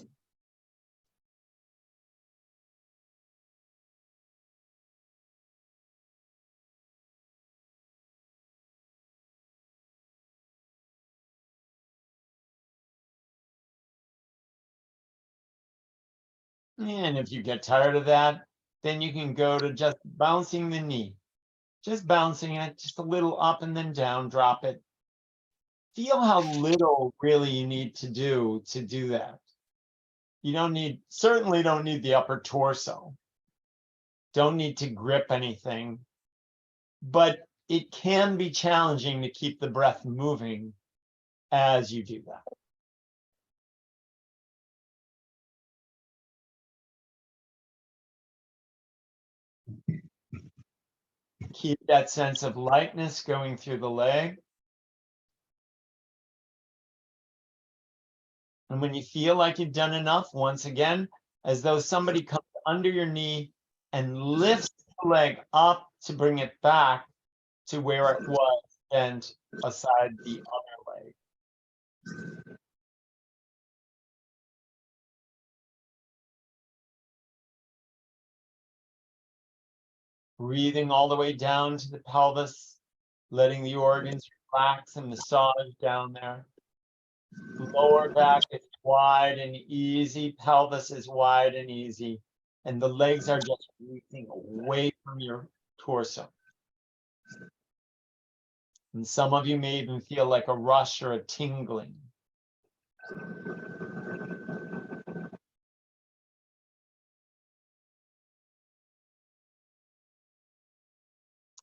And if you get tired of that, then you can go to just bouncing the knee. Just bouncing it, just a little up and then down, drop it. feel how little really you need to do that. You certainly don't need the upper torso. Don't need to grip anything, but it can be challenging to keep the breath moving as you do that. Keep that sense of lightness going through the leg. And when you feel like you've done enough, once again, as though somebody comes under your knee and lifts the leg up to bring it back to where it was bent aside the other leg. Breathing all the way down to the pelvis, letting the organs relax and massage down there. Lower back is wide and easy, pelvis is wide and easy, and the legs are just reaching away from your torso. And some of you may even feel like a rush or a tingling.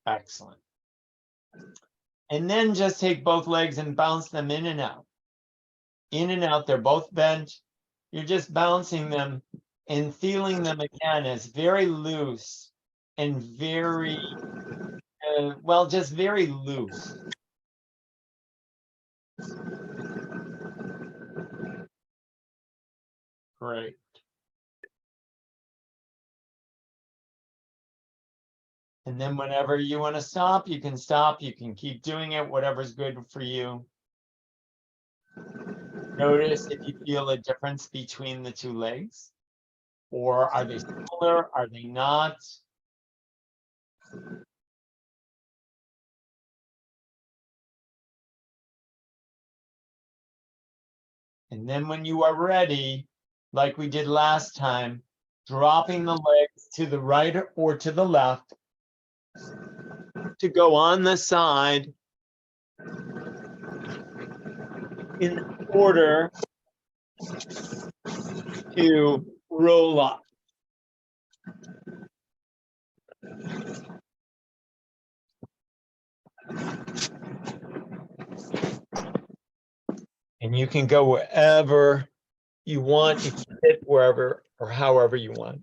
Excellent. And then just take both legs and bounce them in and out. In and out, they're both bent. You're just bouncing them and feeling them again as very loose and very, well, just very loose. Great. And then whenever you want to stop, you can stop. You can keep doing it, whatever's good for you. Notice if you feel a difference between the two legs, or are they similar? Are they not? And then when you are ready, like we did last time, dropping the legs to the right or to the left to go on the side in order to roll up. And you can go wherever you want. You can sit wherever or however you want.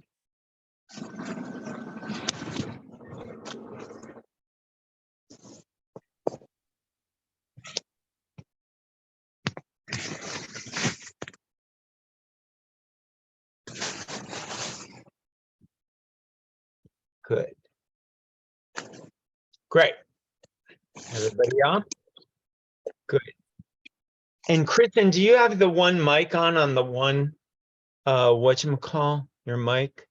Good. Great. Everybody up? Good. And Kristen, do you have the one mic on the one, whatchamacall, your mic?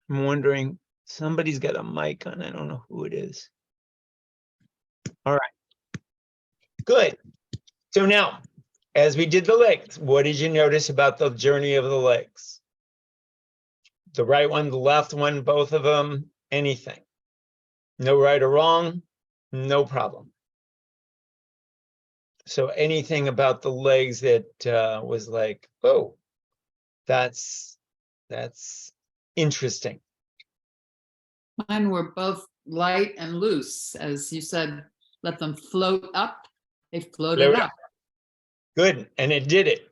I'm wondering, somebody's got a mic on. I don't know who it is. All right. Good. So now, as we did the legs, what did you notice about the journey of the legs? The right one, the left one, both of them, anything? No right or wrong, no problem. So anything about the legs that was like, oh, that's interesting. Mine were both light and loose. As you said, let them float up. They floated up. Good, and it did it.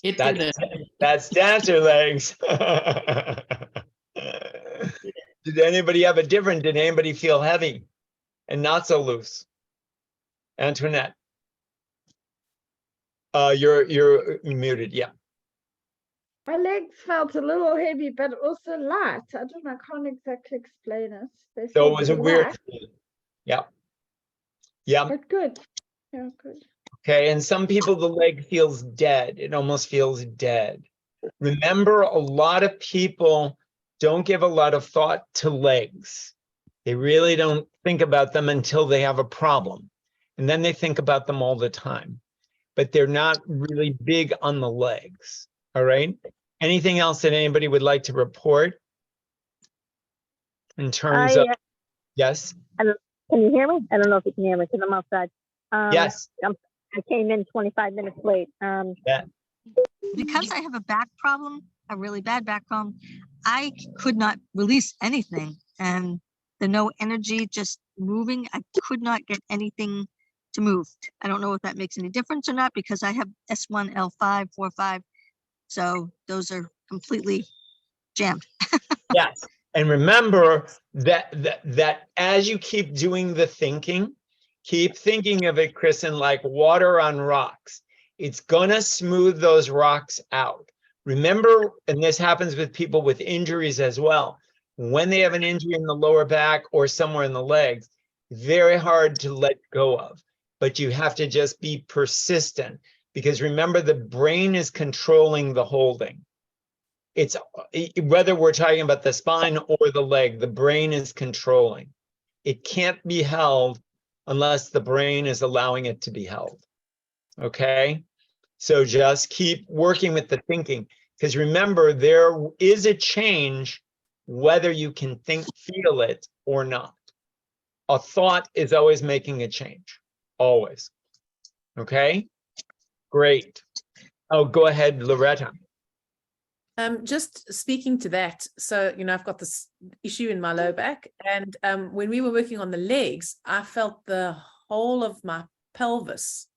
It did it. That's dancer legs. Did anybody have a different? Did anybody feel heavy and not so loose? Antoinette, you're muted. Yeah. My legs felt a little heavy, but also light. I don't know, I can't exactly explain it. They So it felt was a weird light, feeling. Yeah. Yeah. but good. Yeah, good. Okay, and some people, the leg feels dead. It almost feels dead. Remember, a lot of people don't give a lot of thought to legs. They really don't think about them until they have a problem. And then they think about them all the time. But they're not really big on the legs. All right? Anything else that anybody would like to report in terms of, yes? Can you hear me? I don't know if you can hear me because I'm outside. Yes. I came in 25 minutes late. Yeah. Because I have a back problem, a really bad back problem, I could not release anything. And the no energy just moving, I could not get anything to move. I don't know if that makes any difference or not because I have S1, L5, 4, 5. So those are completely jammed. Yes. And remember that as you keep doing the thinking, keep thinking of it, Kristen, like water on rocks. It's gonna smooth those rocks out. Remember, and this happens with people with injuries as well, when they have an injury in the lower back or somewhere in the legs, very hard to let go of. But you have to just be persistent because remember, the brain is controlling the holding. It's whether we're talking about the spine or the leg, the brain is controlling. It can't be held unless the brain is allowing it to be held. Okay? So just keep working with the thinking because remember, there is a change whether you can feel it or not. A thought is always making a change, always. Okay? Great. Oh, go ahead, Loretta. Just speaking to that, so I've got this issue in my low back, and when we were working on the legs, I felt the whole of my pelvis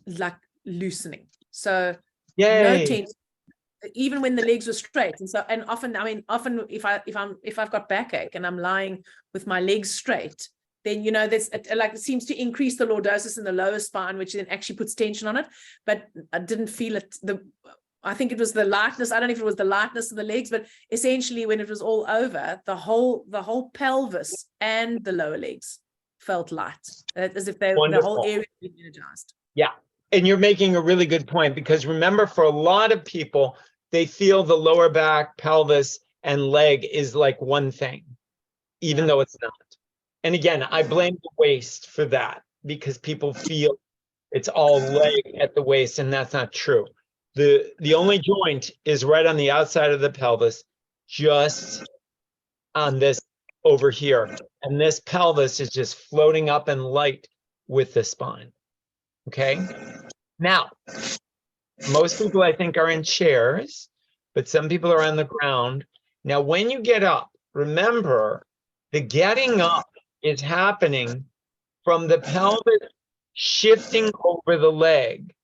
like loosening. So Yay. no tension, even when the legs were straight. And so, and often if I've got backache and I'm lying with my legs straight, then there's it seems to increase the lordosis in the lower spine, which then actually puts tension on it. But I didn't feel it. I think it was the lightness. I don't know if it was the lightness of the legs, but essentially when it was all over, the whole pelvis and the lower legs felt light, as if the whole area had been energized. Yeah. And you're making a really good point because remember, for a lot of people, they feel the lower back, pelvis, and leg is like one thing, even though it's not. And again, I blame the waist for that because people feel it's all leg at the waist, and that's not true. The only joint is right on the outside of the pelvis, just on this over here. And this pelvis is just floating up and light with the spine. Okay? Now, most people I think are in chairs, but some people are on the ground. Now, when you get up, remember the getting up is happening from the pelvis shifting over the leg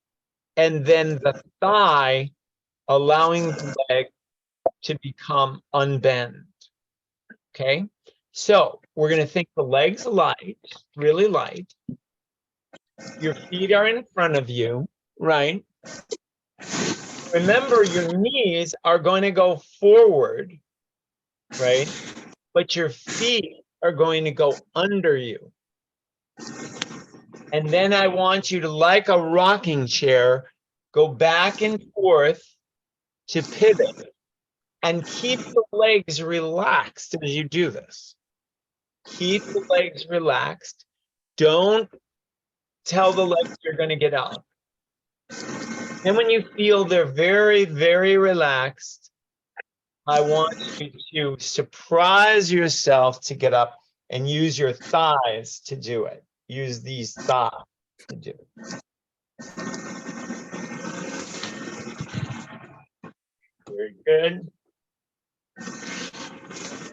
and then the thigh allowing the leg to become unbent. Okay, so we're going to think the legs light, really light. Your feet are in front of you, right? Remember, your knees are going to go forward, right? But your feet are going to go under you. And then I want you to, like a rocking chair, go back and forth to pivot and keep the legs relaxed as you do this. Keep the legs relaxed. Don't tell the legs you're going to get up. And when you feel they're very, very relaxed, I want you to surprise yourself to get up and use your thighs to do it. Use these thighs to do it. Very good.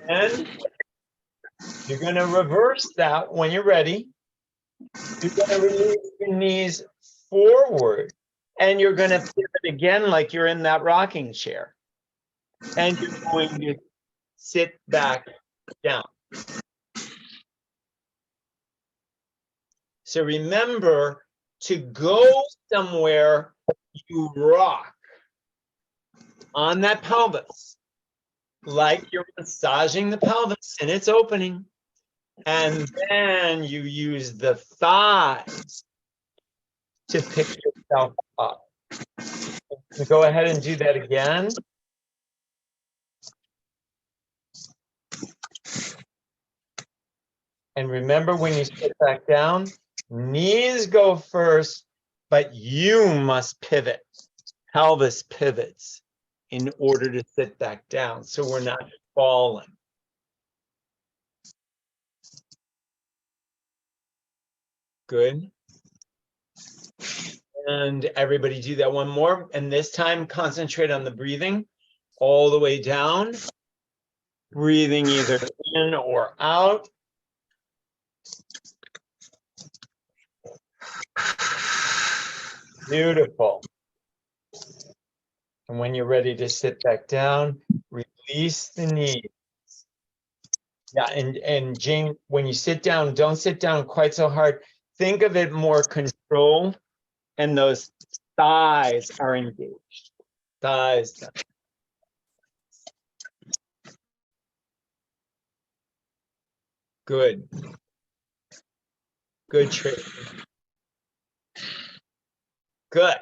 And you're going to reverse that when you're ready. You're going to release your knees forward. And you're going to pivot again like you're in that rocking chair. And you're going to sit back down. So remember, to go somewhere, you rock on that pelvis, like you're massaging the pelvis in its opening. And then you use the thighs to pick yourself up. So go ahead and do that again. And remember, when you sit back down, knees go first, but you must pivot. Pelvis pivots in order to sit back down, so we're not falling. Good. And everybody do that one more. And this time concentrate on the breathing all the way down. Breathing either in or out. Beautiful. And when you're ready to sit back down, release the knees. Yeah, and Jane, when you sit down, don't sit down quite so hard. Think of it more control, and those thighs are engaged. Thighs. Good. Good trick. Good.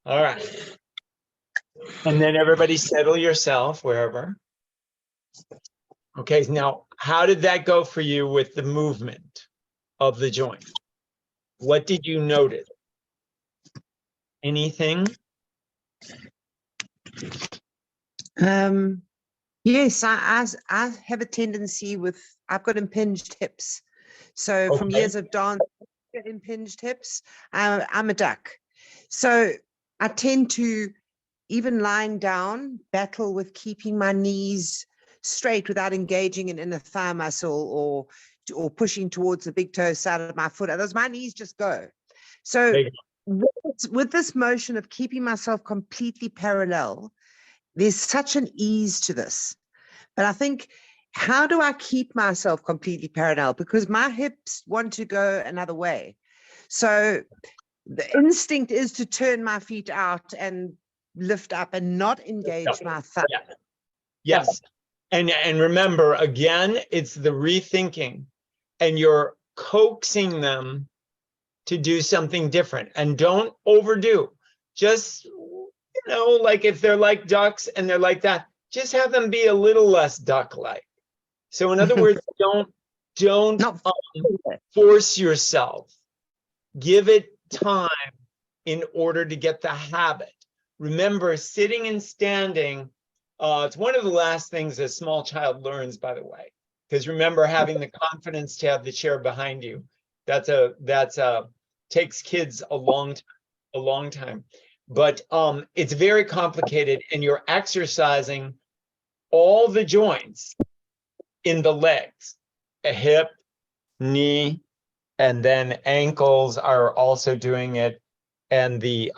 All right. And then everybody settle yourself wherever. Okay, now how did that go for you with the movement of the joint? What did you notice? Anything? Yes, I have a tendency I've got impinged hips. So from Okay. years of dance, impinged hips, I'm a duck. So I tend to, even lying down, battle with keeping my knees straight without engaging an inner thigh muscle or pushing towards the big toe side of my foot. Otherwise, my knees just go. So There you with this motion of keeping myself completely parallel, there's such an ease to this. But I think, how do I keep myself completely parallel? Because my hips want to go another way. So the instinct is to turn my feet out and lift up and not engage my thigh. Yeah. Yes. And remember, again, it's the rethinking, and you're coaxing them to do something different, and don't overdo. Just, like if they're like ducks and they're like that, just have them be a little less duck-like. So in other words, don't Not force yourself. Give it time in order to get the habit. Remember, sitting and standing, it's one of the last things a small child learns, by the way, because remember, having the confidence to have the chair behind you, that's takes kids a long time. But it's very complicated, and you're exercising all the joints in the legs, a hip, knee, and then ankles are also doing it, and the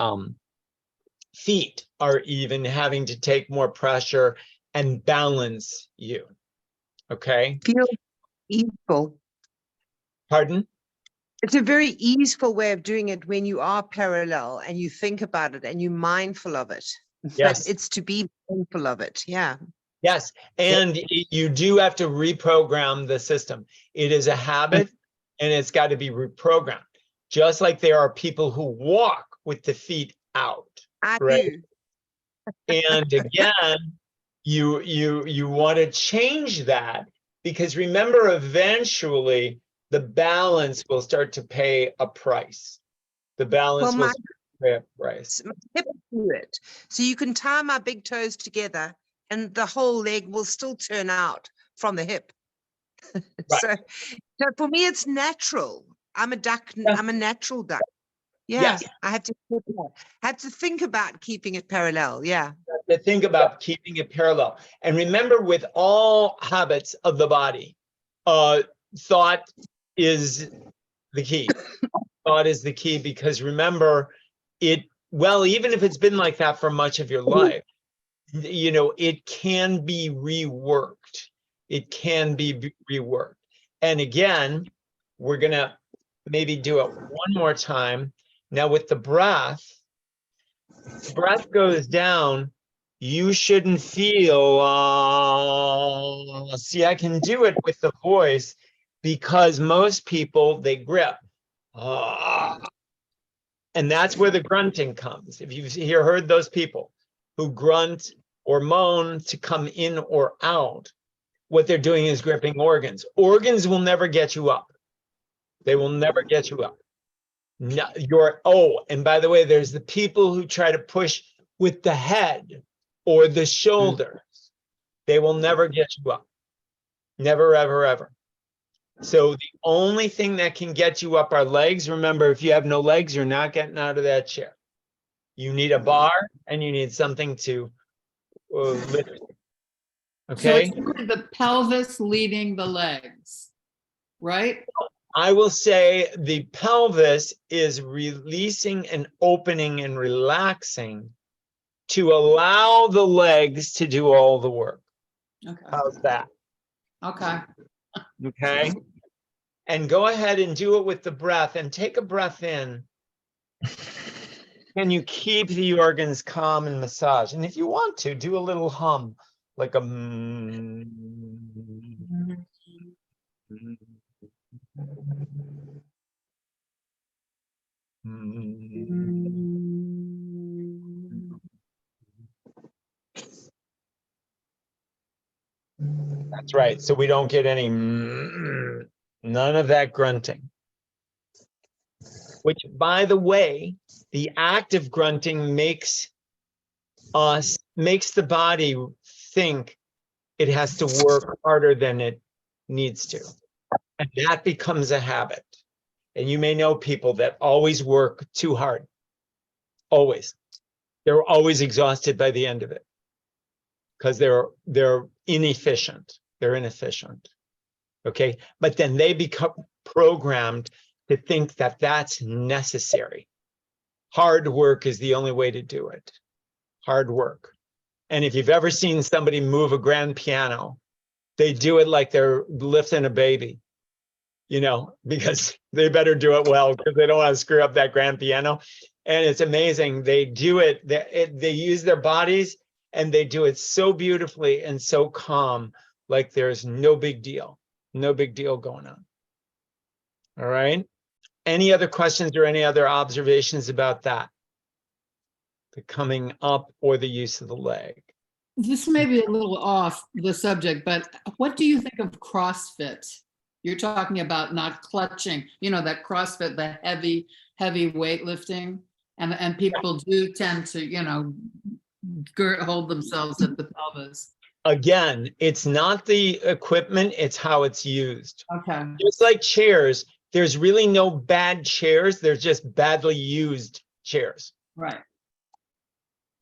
feet are even having to take more pressure and balance you. Okay? feel easeful. Pardon? It's a very easeful way of doing it when you are parallel and you think about it and you're mindful of it. Yes. It's to be mindful of it. Yeah. Yes. And you do have to reprogram the system. It is a habit, and it's got to be reprogrammed. Just like there are people who walk with the feet out. I Right. do. And again, you want to change that, because remember, eventually the balance will start to pay a price. The balance will Well, start to pay a price. my hip do it. So you can tie my big toes together and the whole leg will still turn out from the hip. Right. So for me, it's natural. I'm a duck. Yeah. I'm a natural duck. Yeah. Yes. I have to think about keeping it parallel. Yeah. To think about keeping it parallel. And remember, with all habits of the body, thought is the key. Thought is the key, because remember, even if it's been like that for much of your life, it can be reworked. It can be reworked. And again, we're going to maybe do it one more time. Now with the breath goes down. You shouldn't feel, see, I can do it with the voice, because most people, they grip. And that's where the grunting comes. If you've heard those people who grunt or moan to come in or out, what they're doing is gripping organs. Organs will never get you up. They will never get you up. No, and by the way, there's the people who try to push with the head or the shoulders. They will never get you up. Never, ever, ever. So the only thing that can get you up are legs. Remember, if you have no legs, you're not getting out of that chair. You need a bar and you need something to lift. So Okay. it's really the pelvis leading the legs, right? I will say the pelvis is releasing and opening and relaxing to allow the legs to do all the work. Okay. How's that? Okay. Okay. And go ahead and do it with the breath and take a breath in. Can you keep the organs calm and massage? And if you want to, do a little hum, like a That's right. So we don't get any, none of that grunting. Which, by the way, the act of grunting makes the body think it has to work harder than it needs to. And that becomes a habit. And you may know people that always work too hard. Always. They're always exhausted by the end of it. Because they're inefficient. They're inefficient. Okay. But then they become programmed to think that that's necessary. Hard work is the only way to do it. Hard work. And if you've ever seen somebody move a grand piano, they do it like they're lifting a baby, you know, because they better do it well because they don't want to screw up that grand piano. And it's amazing. They do it, they use their bodies and they do it so beautifully and so calm, like there's no big deal going on. All right. Any other questions or any other observations about that? The coming up or the use of the leg? This may be a little off the subject, but what do you think of CrossFit? You're talking about not clutching, you know, that CrossFit, the heavy weightlifting, and people do tend to, you know, hold themselves at the pelvis. Again, it's not the equipment, it's how it's used. Okay. Just like chairs, there's really no bad chairs, there's just badly used chairs. Right.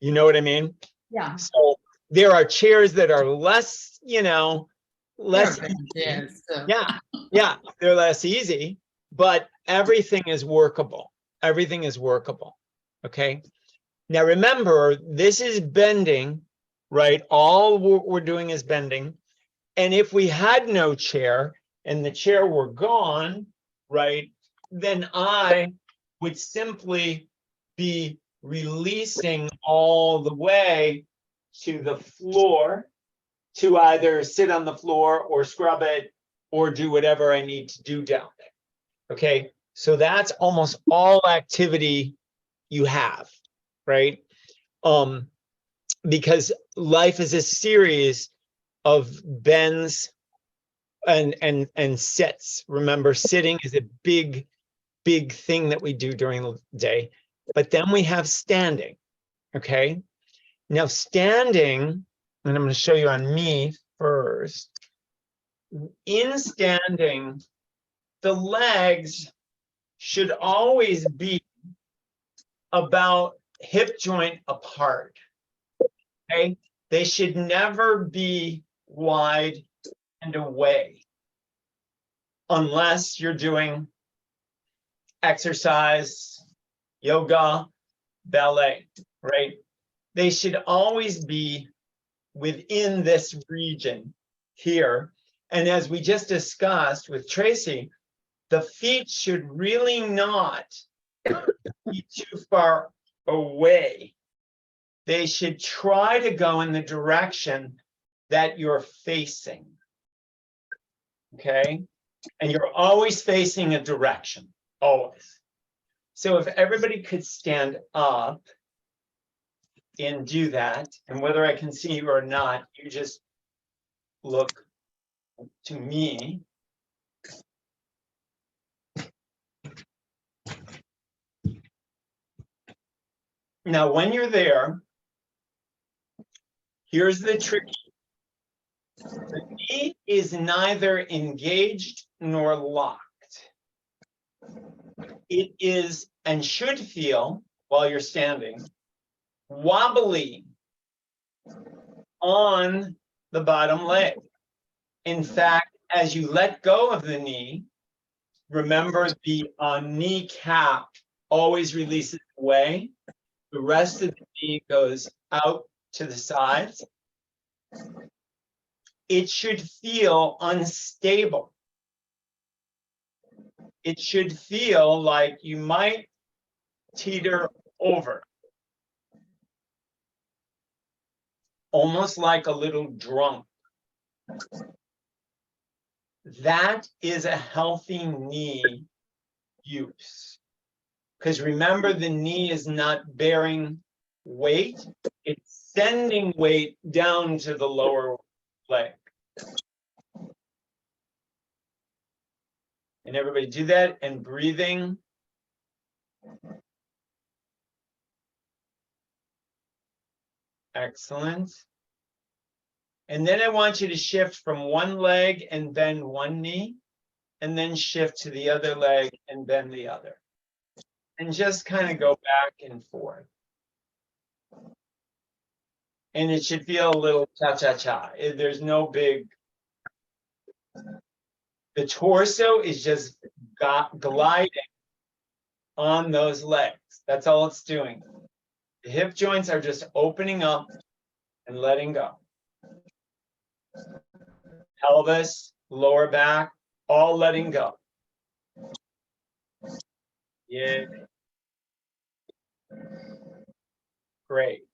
You know what I mean? Yeah. So there are chairs that are less, you know, less. Yes. Yeah, they're less easy, but everything is workable. Everything is workable. Okay. Now remember, this is bending, right? All we're doing is bending. And if we had no chair and the chair were gone, right, then I would simply be releasing all the way to the floor to either sit on the floor or scrub it or do whatever I need to do down there. Okay, so that's almost all activity you have, right? Because life is a series of bends and sits. Remember, sitting is a big thing that we do during the day. But then we have standing. Okay. Now standing, and I'm going to show you on me first. In standing, the legs should always be about hip joint apart. Okay. They should never be wide and away unless you're doing exercise, yoga, ballet, right? They should always be within this region here. And as we just discussed with Tracy, the feet should really not be too far away. They should try to go in the direction that you're facing. Okay? And you're always facing a direction, always. So if everybody could stand up and do that, and whether I can see you or not, you just look to me. Now, when you're there, here's the trick. The knee is neither engaged nor locked. It is, and should feel, while you're standing, wobbly on the bottom leg. In fact, as you let go of the knee, remember the kneecap always releases away. The rest of the knee goes out to the sides. It should feel unstable. It should feel like you might teeter over. Almost like a little drunk. That is a healthy knee use. Because remember, the knee is not bearing weight, it's sending weight down to the lower leg. And everybody do that, and breathing. Excellent. And then I want you to shift from one leg and bend one knee, and then shift to the other leg and bend the other. And just kind of go back and forth. And it should feel a little cha-cha-cha. There's no big. The torso is just gliding on those legs. That's all it's doing. The hip joints are just opening up and letting go. Pelvis, lower back, all letting go. Yeah. Great.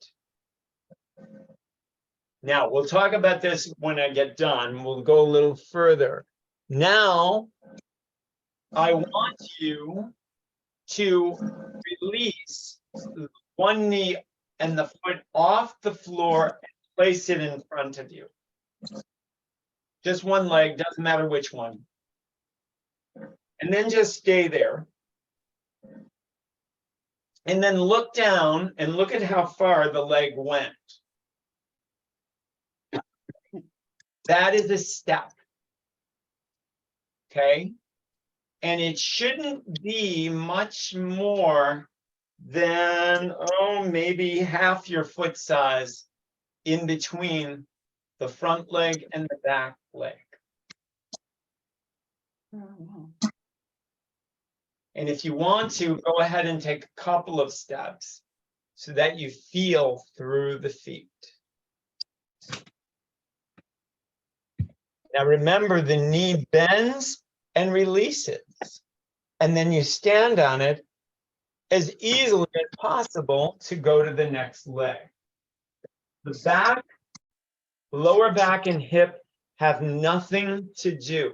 Now, we'll talk about this when I get done. We'll go a little further. Now, I want you to release one knee and the foot off the floor and place it in front of you. Just one leg, doesn't matter which one. And then just stay there. And then look down and look at how far the leg went. That is a step. Okay? And it shouldn't be much more than, maybe half your foot size in between the front leg and the back leg. And if you want to, go ahead and take a couple of steps so that you feel through the feet. Now remember, the knee bends and releases. And then you stand on it as easily as possible to go to the next leg. The back, lower back, and hip have nothing to do.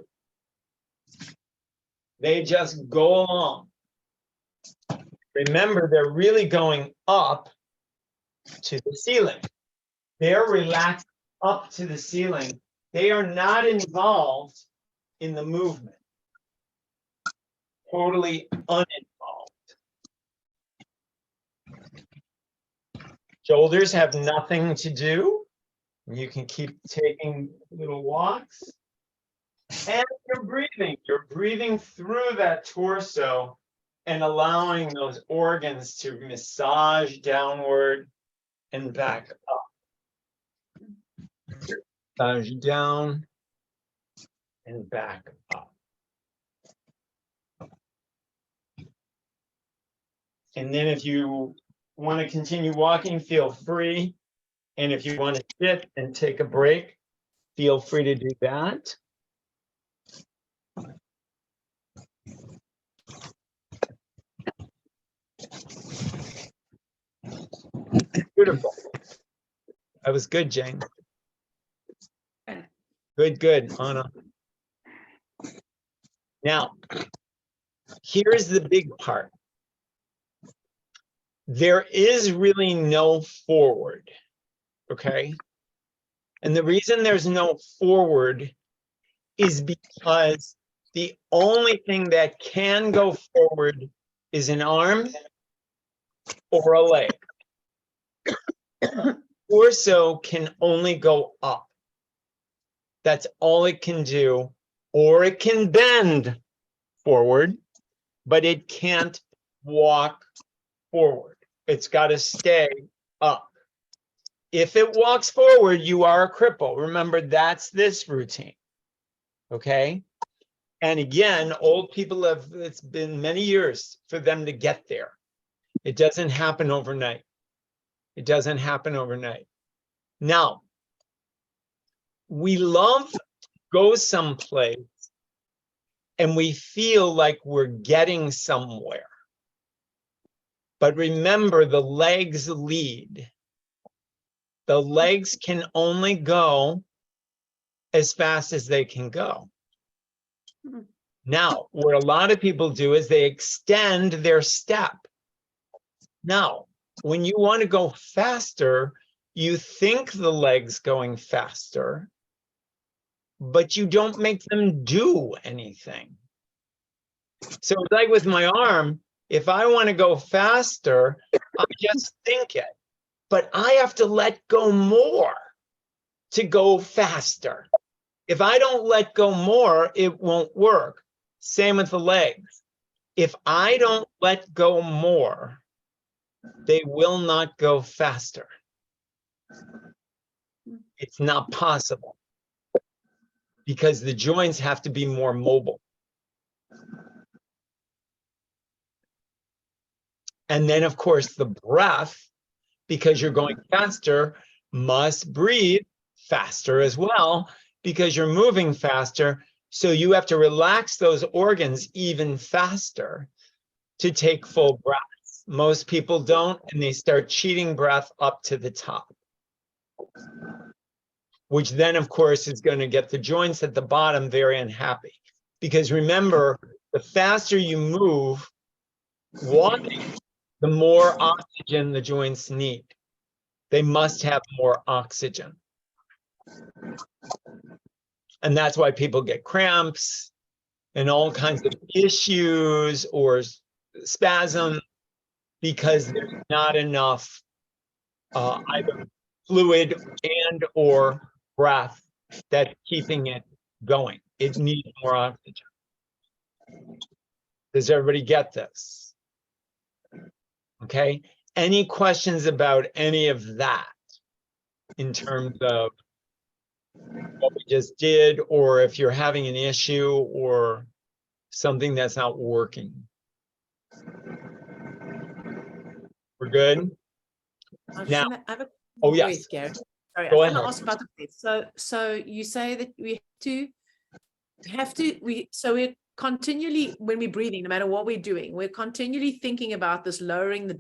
They just go along. Remember, they're really going up to the ceiling. They're relaxed up to the ceiling. They are not involved in the movement. Totally uninvolved. Shoulders have nothing to do. You can keep taking little walks. And you're breathing. You're breathing through that torso and allowing those organs to massage downward and back up. Massage down and back up. And then if you want to continue walking, feel free. And if you want to sit and take a break, feel free to do that. Beautiful. That was good, Jane. Good, good, Anna. Now, here's the big part. There is really no forward, okay? And the reason there's no forward is because the only thing that can go forward is an arm or a leg. Torso can only go up. That's all it can do. Or it can bend forward, but it can't walk forward. It's got to stay up. If it walks forward, you are a cripple. Remember, that's this routine. Okay? And again, old people have, it's been many years for them to get there. It doesn't happen overnight. It doesn't happen overnight. Now, we love to go someplace and we feel like we're getting somewhere. But remember, the legs lead. The legs can only go as fast as they can go. Now, what a lot of people do is they extend their step. Now, when you want to go faster, you think the legs going faster, but you don't make them do anything. So it's like with my arm, if I want to go faster, I just think it, but I have to let go more to go faster. If I don't let go more, it won't work. Same with the legs. If I don't let go more, they will not go faster. It's not possible because the joints have to be more mobile. And then, of course, the breath, because you're going faster, must breathe faster as well, because you're moving faster. So you have to relax those organs even faster to take full breaths. Most people don't, and they start cheating breath up to the top, which then, of course, is going to get the joints at the bottom very unhappy. Because remember, the faster you move, walking, the more oxygen the joints need. They must have more oxygen. And that's why people get cramps and all kinds of issues or spasm, because there's not enough either fluid and or breath that's keeping it going. It needs more oxygen. Does everybody get this? Okay. Any questions about any of that in terms of what we just did, or if you're having an issue or something that's not working? We're good? Now, I have a oh, wait, yes. Gary. Sorry, Go I was going ahead. to ask about the breath. So you say that we so we're continually, when we're breathing, no matter what we're doing, we're continually thinking about this, lowering the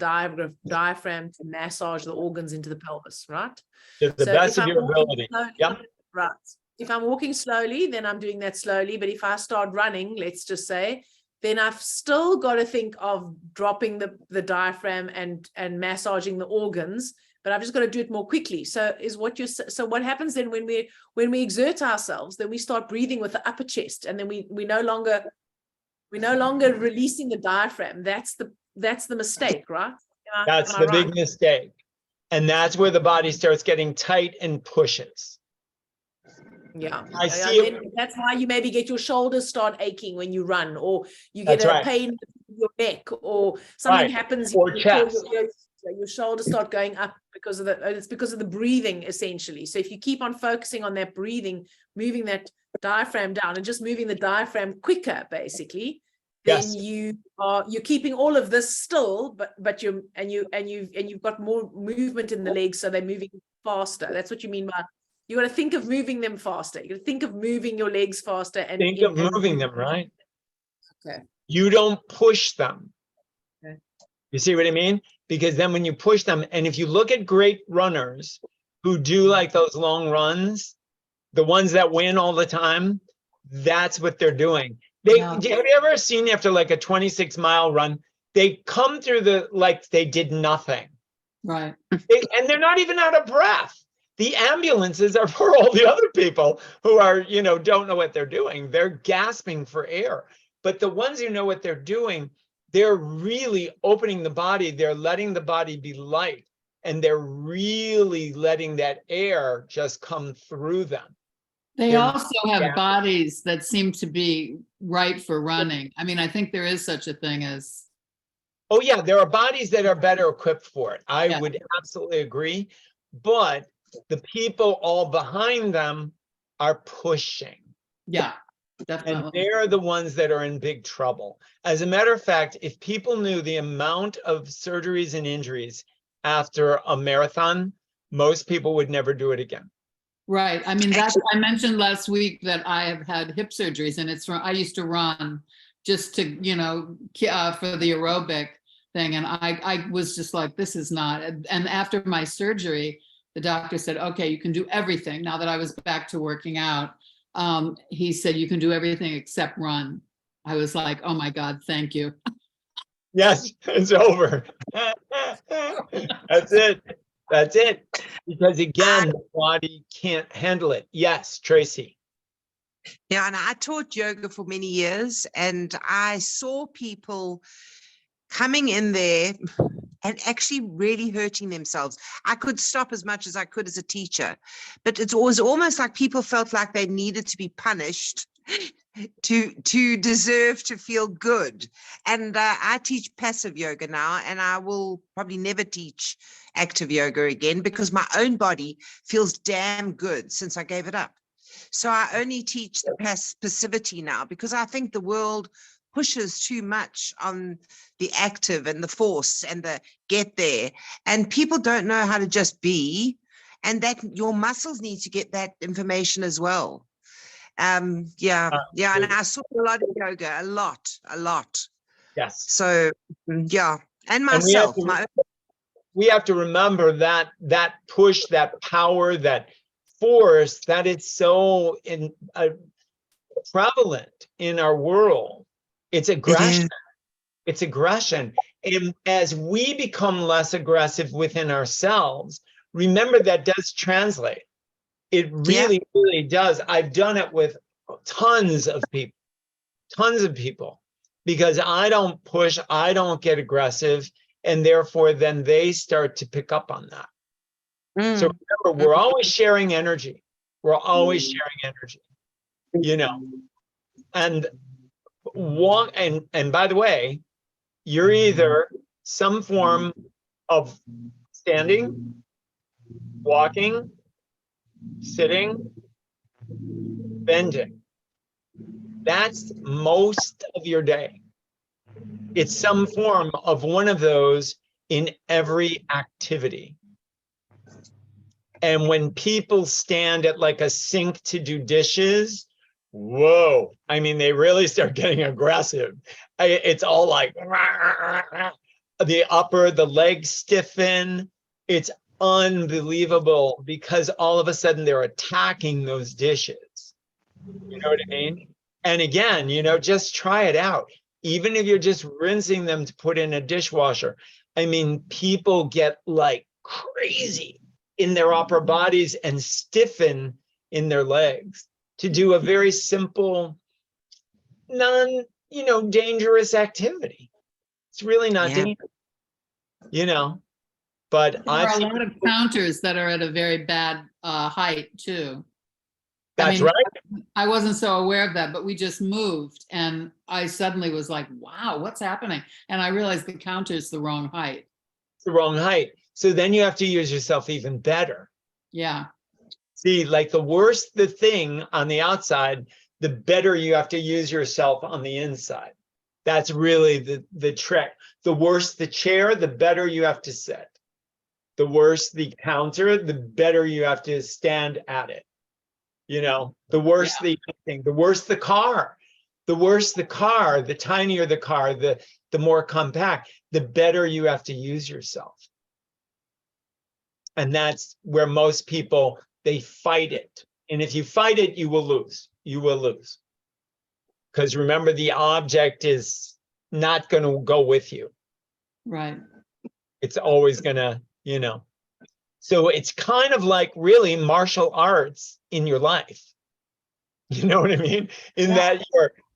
diaphragm to massage the organs into the pelvis, right? To the So best if of I'm your walking ability. slowly, Yeah. right. If I'm walking slowly, then I'm doing that slowly. But if I start running, let's just say, then I've still got to think of dropping the diaphragm and massaging the organs, but I've just got to do it more quickly. So what happens then when we exert ourselves, then we start breathing with the upper chest, and then we're no longer releasing the diaphragm. That's the mistake, right? That's Am I the big right? mistake. And that's where the body starts getting tight and pushes. Yeah. I Yeah, see it. then that's why you maybe get your shoulders start aching when you run, or you get That's a right. pain in your neck, or something Right. happens. Or you feel chest. your shoulders start going up because of it's because of the breathing, essentially. So if you keep on focusing on that breathing, moving that diaphragm down and just moving the diaphragm quicker, basically, then Yes. you're keeping all of this still, but you've got more movement in the legs, so they're moving faster. That's what you mean by, you got to think of moving them faster. You got to think of moving your legs faster and Think of moving them, right? Okay. You don't push them. Okay. You see what I mean? Because then when you push them, and if you look at great runners who do like those long runs, the ones that win all the time, that's what they're doing. Yeah. Have you ever seen after like a 26-mile run, they come through like they did nothing. Right. And they're not even out of breath. The ambulances are for all the other people who are, don't know what they're doing. They're gasping for air. But the ones who know what they're doing, they're really opening the body. They're letting the body be light. And they're really letting that air just come through them. They They're also have yeah. bodies that seem to be right for running. I mean, I think there is such a thing as, Oh yeah, there are bodies that are better equipped for it. I Yeah. would absolutely agree. But the people all behind them are pushing. yeah, And definitely. they're the ones that are in big trouble. As a matter of fact, if people knew the amount of surgeries and injuries after a marathon, most people would never do it again. Right. I mean, I mentioned last week that I have had hip surgeries, and it's from, I used to run just to, for the aerobic thing. And I was just like, this is not. And after my surgery, the doctor said, okay, you can do everything. Now that I was back to working out, he said, you can do everything except run. I was like, oh my God, thank you. Yes, it's over. That's it. That's it. Because again, the body can't handle it. Yes, Tracy. Yeah, and I taught yoga for many years, and I saw people coming in there and actually really hurting themselves. I could stop as much as I could as a teacher, but it was almost like people felt like they needed to be punished to deserve to feel good. And I teach passive yoga now, and I will probably never teach active yoga again because my own body feels damn good since I gave it up. So I only teach the passivity now because I think the world pushes too much on the active and the force and the get there. And people don't know how to just be, and that your muscles need to get that information as well. Yeah. And I saw a lot of yoga, a lot. Yes. So yeah. And And myself, we have to remember that push, that power, that force that is so prevalent in our world. It's aggression. It's aggression. And as we become less aggressive within ourselves, remember that does translate. It really, really does. I've done it with tons of people, because I don't push, I don't get aggressive, and therefore then they start to pick up on that. So remember, we're always sharing energy. We're always sharing energy, and walk. And by the way, you're either some form of standing, walking, sitting, bending. That's most of your day. It's some form of one of those in every activity. And when people stand at like a sink to do dishes, whoa, I mean, they really start getting aggressive. It's all like the legs stiffen. It's unbelievable because all of a sudden they're attacking those dishes. You know what I mean? And again, just try it out. Even if you're just rinsing them to put in a dishwasher. I mean, people get like crazy in their upper bodies and stiffen in their legs to do a very simple, dangerous activity. It's really not dangerous, but There are a lot of counters that are at a very bad height too. That's right. I wasn't so aware of that, but we just moved and I suddenly was like, wow, what's happening? And I realized the counter's the wrong height. It's the wrong height. So then you have to use yourself even better. Yeah. See, like the worse the thing on the outside, the better you have to use yourself on the inside. That's really the trick. The worse the chair, the better you have to sit. The worse the counter, the better you have to stand at it. The worse the thing, the worse the car. The worse the car, the tinier the car, the more compact, the better you have to use yourself. And that's where most people, they fight it. And if you fight it, you will lose. You will lose. Because remember, the object is not going to go with you. Right. It's always going to, So it's kind of like really martial arts in your life. You know what I mean? In that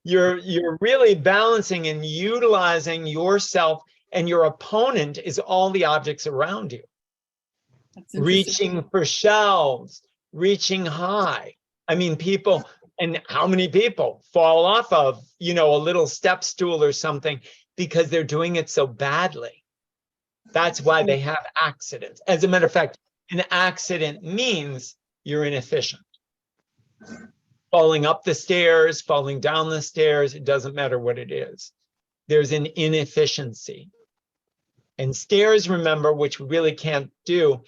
you're really balancing and utilizing yourself, and your opponent is all the objects around you. Reaching for shelves, reaching high. I mean, people, and how many people fall off of, you know, a little step stool or something because they're doing it so badly. That's why they have accidents. As a matter of fact, an accident means you're inefficient. Falling up the stairs, falling down the stairs, it doesn't matter what it is. There's an inefficiency. And stairs, remember, which we really can't do,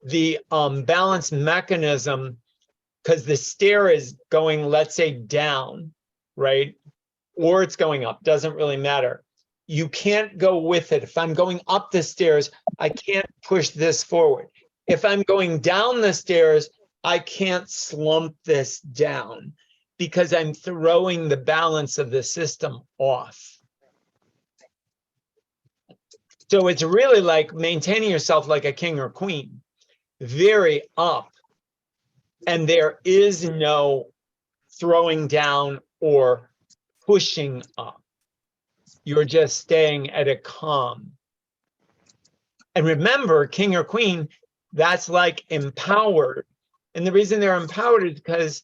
the balance mechanism, because the stair is going, let's say, down, right? Or it's going up, doesn't really matter. You can't go with it. If I'm going up the stairs, I can't push this forward. If I'm going down the stairs, I can't slump this down because I'm throwing the balance of the system off. So it's really like maintaining yourself like a king or queen, very up. And there is no throwing down or pushing up. You're just staying at a calm. And remember, king or queen, that's like empowered. And the reason they're empowered is because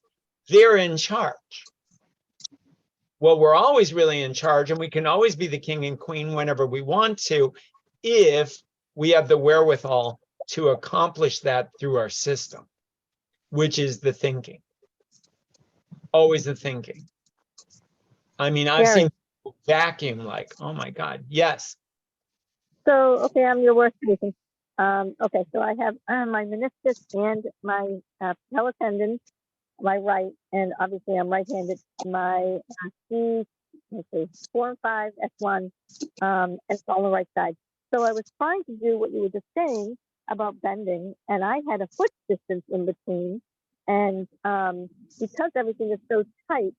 they're in charge. Well, we're always really in charge, and we can always be the king and queen whenever we want to, if we have the wherewithal to accomplish that through our system, which is the thinking. Always the thinking. I mean, I've Gary. seen people vacuum like, oh my God, yes. So, okay, I'm your worst patient. Okay, so I have my meniscus and my patella tendon, my right, and obviously I'm right-handed. My C, let's see, 4 and 5, S1, and it's on the right side. So I was trying to do what you were just saying about bending, and I had a foot distance in between, and because everything is so tight,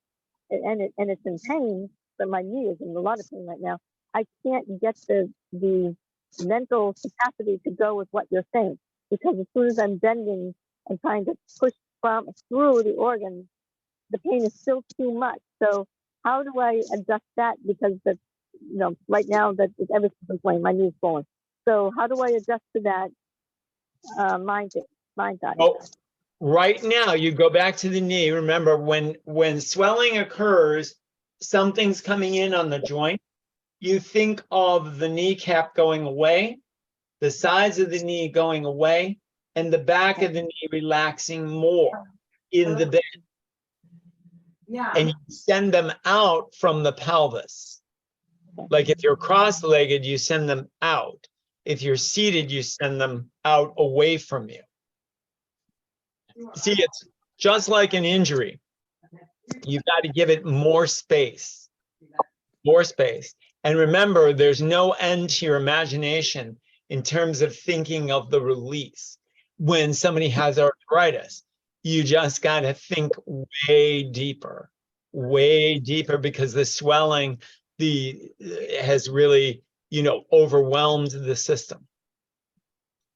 and it's in pain, but my knee is in a lot of pain right now. I can't get the mental capacity to go with what you're saying, because as soon as I'm bending and trying to push through the organ, the pain is still too much. So how do I adjust that? Because right now that everything's inflamed, my knee's swollen. So how do I adjust to that mind side? Oh, right now, you go back to the knee. Remember, when swelling occurs, something's coming in on the joint. You think of the kneecap going away, the sides of the knee going away, and the back of the knee relaxing more in the bed. Yeah. And you send them out from the pelvis. Like if you're cross-legged, you send them out. If you're seated, you send them out away from you. See, it's just like an injury. You've got to give it more space. More space. And remember, there's no end to your imagination in terms of thinking of the release. When somebody has arthritis, you just got to think way deeper, because the swelling has really, overwhelmed the system.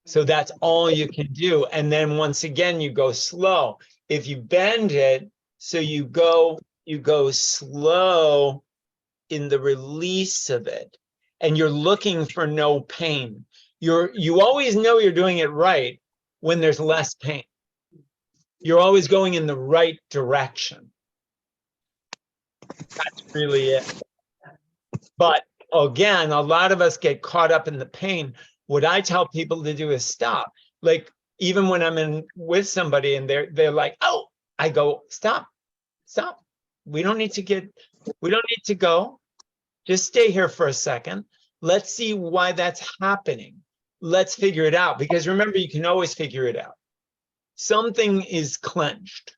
So that's all you can do. And then once again, you go slow. If you bend it, so you go slow in the release of it, and you're looking for no pain. You always know you're doing it right when there's less pain. You're always going in the right direction. That's really it. But again, a lot of us get caught up in the pain. What I tell people to do is stop. Like even when I'm with somebody and they're like, oh, I go, stop. We don't need to go. Just stay here for a second. Let's see why that's happening. Let's figure it out. Because remember, you can always figure it out. Something is clenched,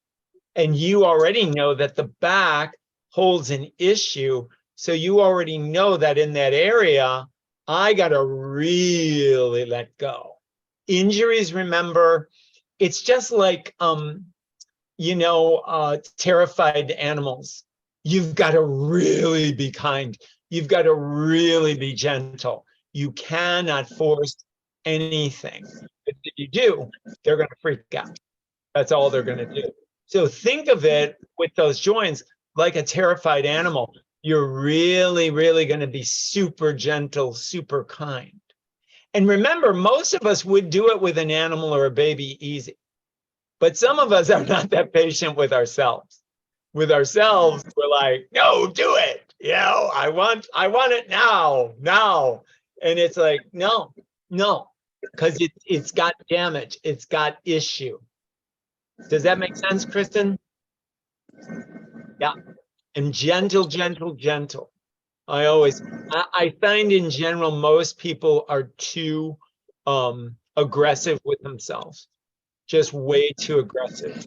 and you already know that the back holds an issue. So you already know that in that area, I got to really let go. Injuries, remember, it's just like, terrified animals. You've got to really be kind. You've got to really be gentle. You cannot force anything. If you do, they're going to freak out. That's all they're going to do. So think of it with those joints like a terrified animal. You're really, really going to be super gentle, super kind. And remember, most of us would do it with an animal or a baby easy. But some of us are not that patient with ourselves. With ourselves, we're like, no, do it. You know, I want it now. And it's like, no, because it's got damage. It's got issue. Does that make sense, Kristen? Yeah. And gentle. I find in general, most people are too aggressive with themselves, just way too aggressive.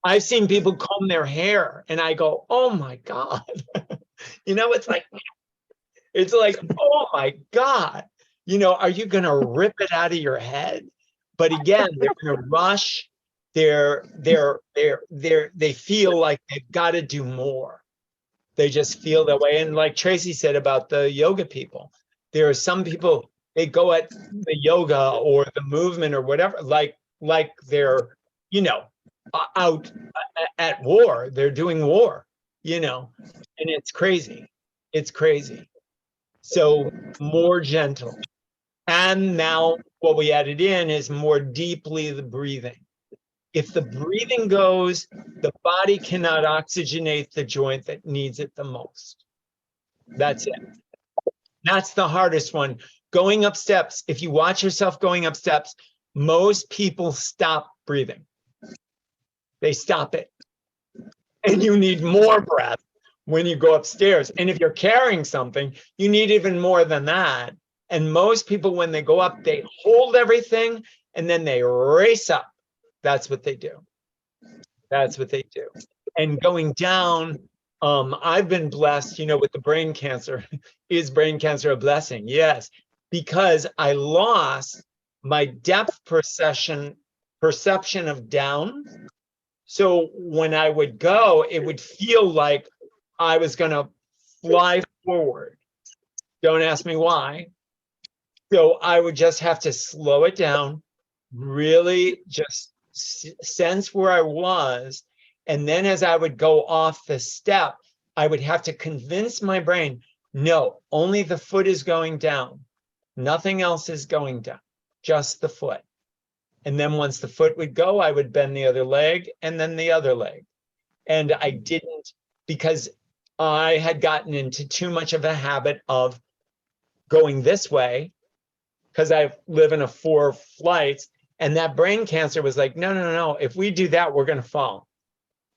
I've seen people comb their hair and I go, oh my God. You know, it's like, oh my God. You know, are you going to rip it out of your head? But again, they're in a rush. They feel like they've got to do more. They just feel that way. And like Tracy said about the yoga people, there are some people, they go at the yoga or the movement or whatever, like they're, you know, out at war. They're doing war, you know, and it's crazy. It's crazy. So more gentle. And now what we added in is more deeply the breathing. If the breathing goes, the body cannot oxygenate the joint that needs it the most. That's it. That's the hardest one. Going up steps, if you watch yourself going up steps, most people stop breathing. They stop it. And you need more breath when you go upstairs. And if you're carrying something, you need even more than that. And most people, when they go up, they hold everything and then they race up. That's what they do. That's what they do. And going down, I've been blessed, you know, with the brain cancer. Is brain cancer a blessing? Yes, because I lost my depth perception of down. So when I would go, it would feel like I was going to fly forward. Don't ask me why. So I would just have to slow it down, really just sense where I was. And then as I would go off the step, I would have to convince my brain, no, only the foot is going down. Nothing else is going down, just the foot. And then once the foot would go, I would bend the other leg and then the other leg. And I didn't, because I had gotten into too much of a habit of going this way, because I live in a 4 flights, and that brain cancer was like, no. If we do that, we're going to fall.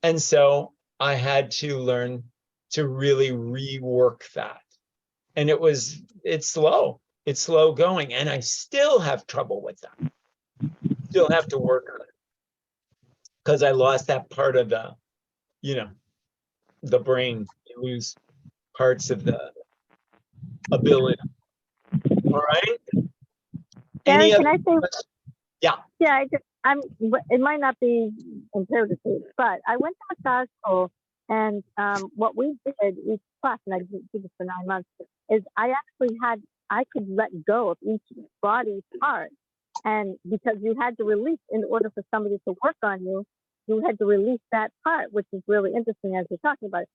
And so I had to learn to really rework that. And it's slow. It's slow going. And I still have trouble with that. Still have to work on it. Because I lost that part of the, you know, the brain. You lose parts of the ability. All right. Gary, can I say? Yeah. Yeah, it might not be imperative, but I went to massage school, and what we did each class, and I did this for 9 months, is I could let go of each body part, and because you had to release in order for somebody to work on you, you had to release that part, which is really interesting as you're talking about it.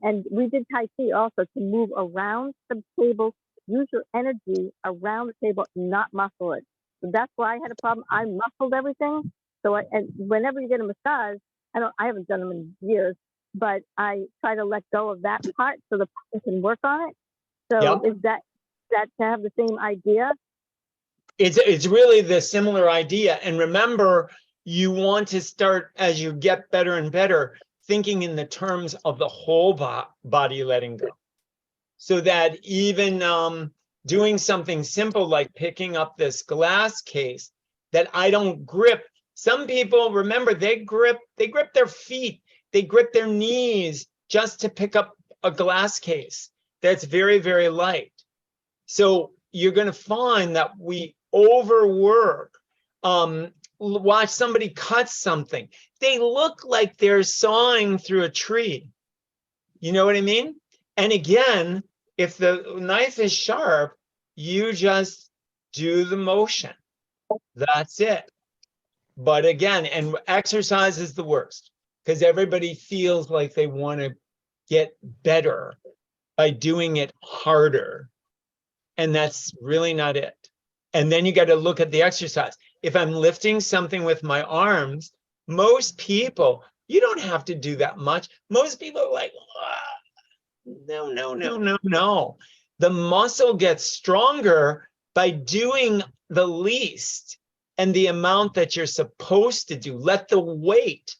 And we did Tai Chi also to move around the table, use your energy around the table, not muscle it. So that's why I had a problem. I muscled everything. So and whenever you get a massage, I haven't done them in years, but I try to let go of that part so the person can work on it. So is that to have the same idea? It's really the similar idea. And remember, you want to start, as you get better and better, thinking in the terms of the whole body letting go. So that even doing something simple like picking up this glass case that I don't grip. Some people, remember, they grip their feet, they grip their knees just to pick up a glass case that's very, very light. So you're going to find that we overwork. Watch somebody cut something. They look like they're sawing through a tree. You know what I mean? And again, if the knife is sharp, you just do the motion. That's it. But again, and exercise is the worst because everybody feels like they want to get better by doing it harder. And that's really not it. And then you got to look at the exercise. If I'm lifting something with my arms, Most people, you don't have to do that much. Most people are like, no, no, no, no, no. The muscle gets stronger by doing the least and the amount that you're supposed to do. Let the weight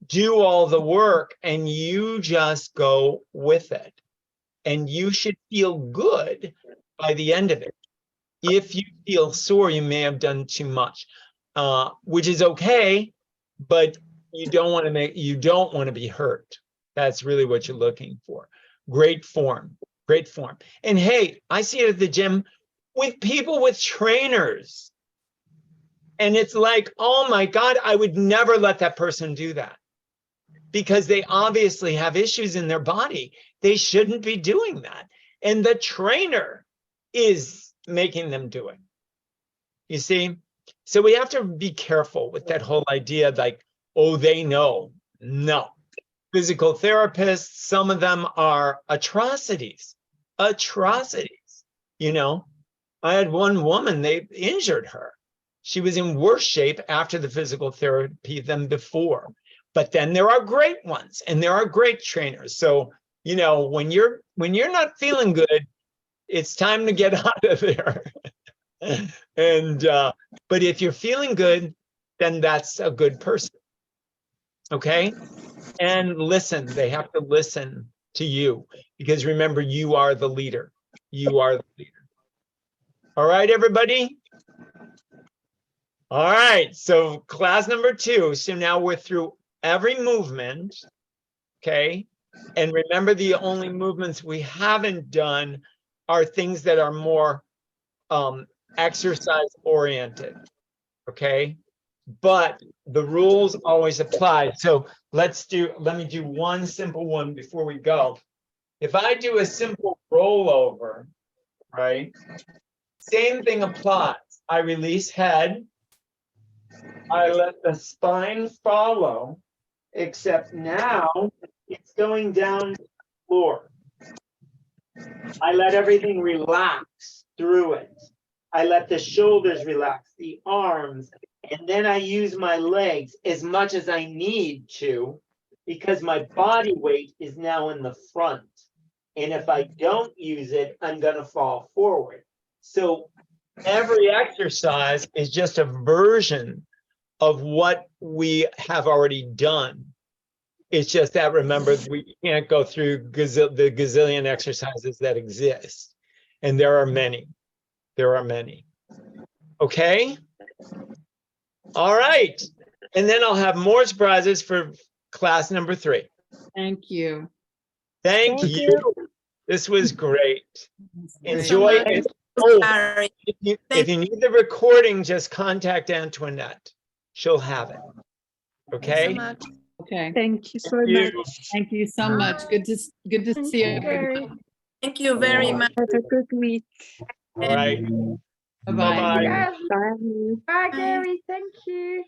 do all the work and you just go with it. And you should feel good by the end of it. If you feel sore, you may have done too much, which is okay, but you don't want to be hurt. That's really what you're looking for. Great form, great form. And hey, I see it at the gym with people with trainers. And it's like, oh my God, I would never let that person do that because they obviously have issues in their body. They shouldn't be doing that. And the trainer is making them do it. You see? So we have to be careful with that whole idea like, oh, they know. No. Physical therapists, some of them are atrocities. Atrocities. You know, I had one woman, they injured her. She was in worse shape after the physical therapy than before. But then there are great ones and there are great trainers. So, you know, when you're not feeling good, it's time to get out of there. And but if you're feeling good, then that's a good person. Okay? And listen, they have to listen to you because remember, you are the leader. You are the leader. All right, everybody? All right, so class number 2. So now we're through every movement, okay? And remember, the only movements we haven't done are things that are more exercise oriented, okay? But the rules always apply. So let me do one simple one before we go. If I do a simple rollover, right? Same thing applies. I release head. I let the spine follow, except now it's going down to the floor. I let everything relax through it. I let the shoulders relax, the arms, and then I use my legs as much as I need to because my body weight is now in the front. And if I don't use it, I'm going to fall forward. So every exercise is just a version of what we have already done. It's just that, remember, we can't go through the gazillion exercises that exist. And there are many. There are many. Okay? All right. And then I'll have more surprises for class number 3. Thank you. Thank Thank you. This was great. Thanks so Enjoy much. it. Oh, Barry. if you need the recording, just contact Antoinette. She'll have it. Thanks so Okay? much. Okay. Thank you so You. much. Thank you so much. Good to Thank see you, you. Gary. Thank you very much. Have a good week. All right. Bye-bye. Bye-bye. Yes. Bye. Bye, Bye. Gary. Thank you.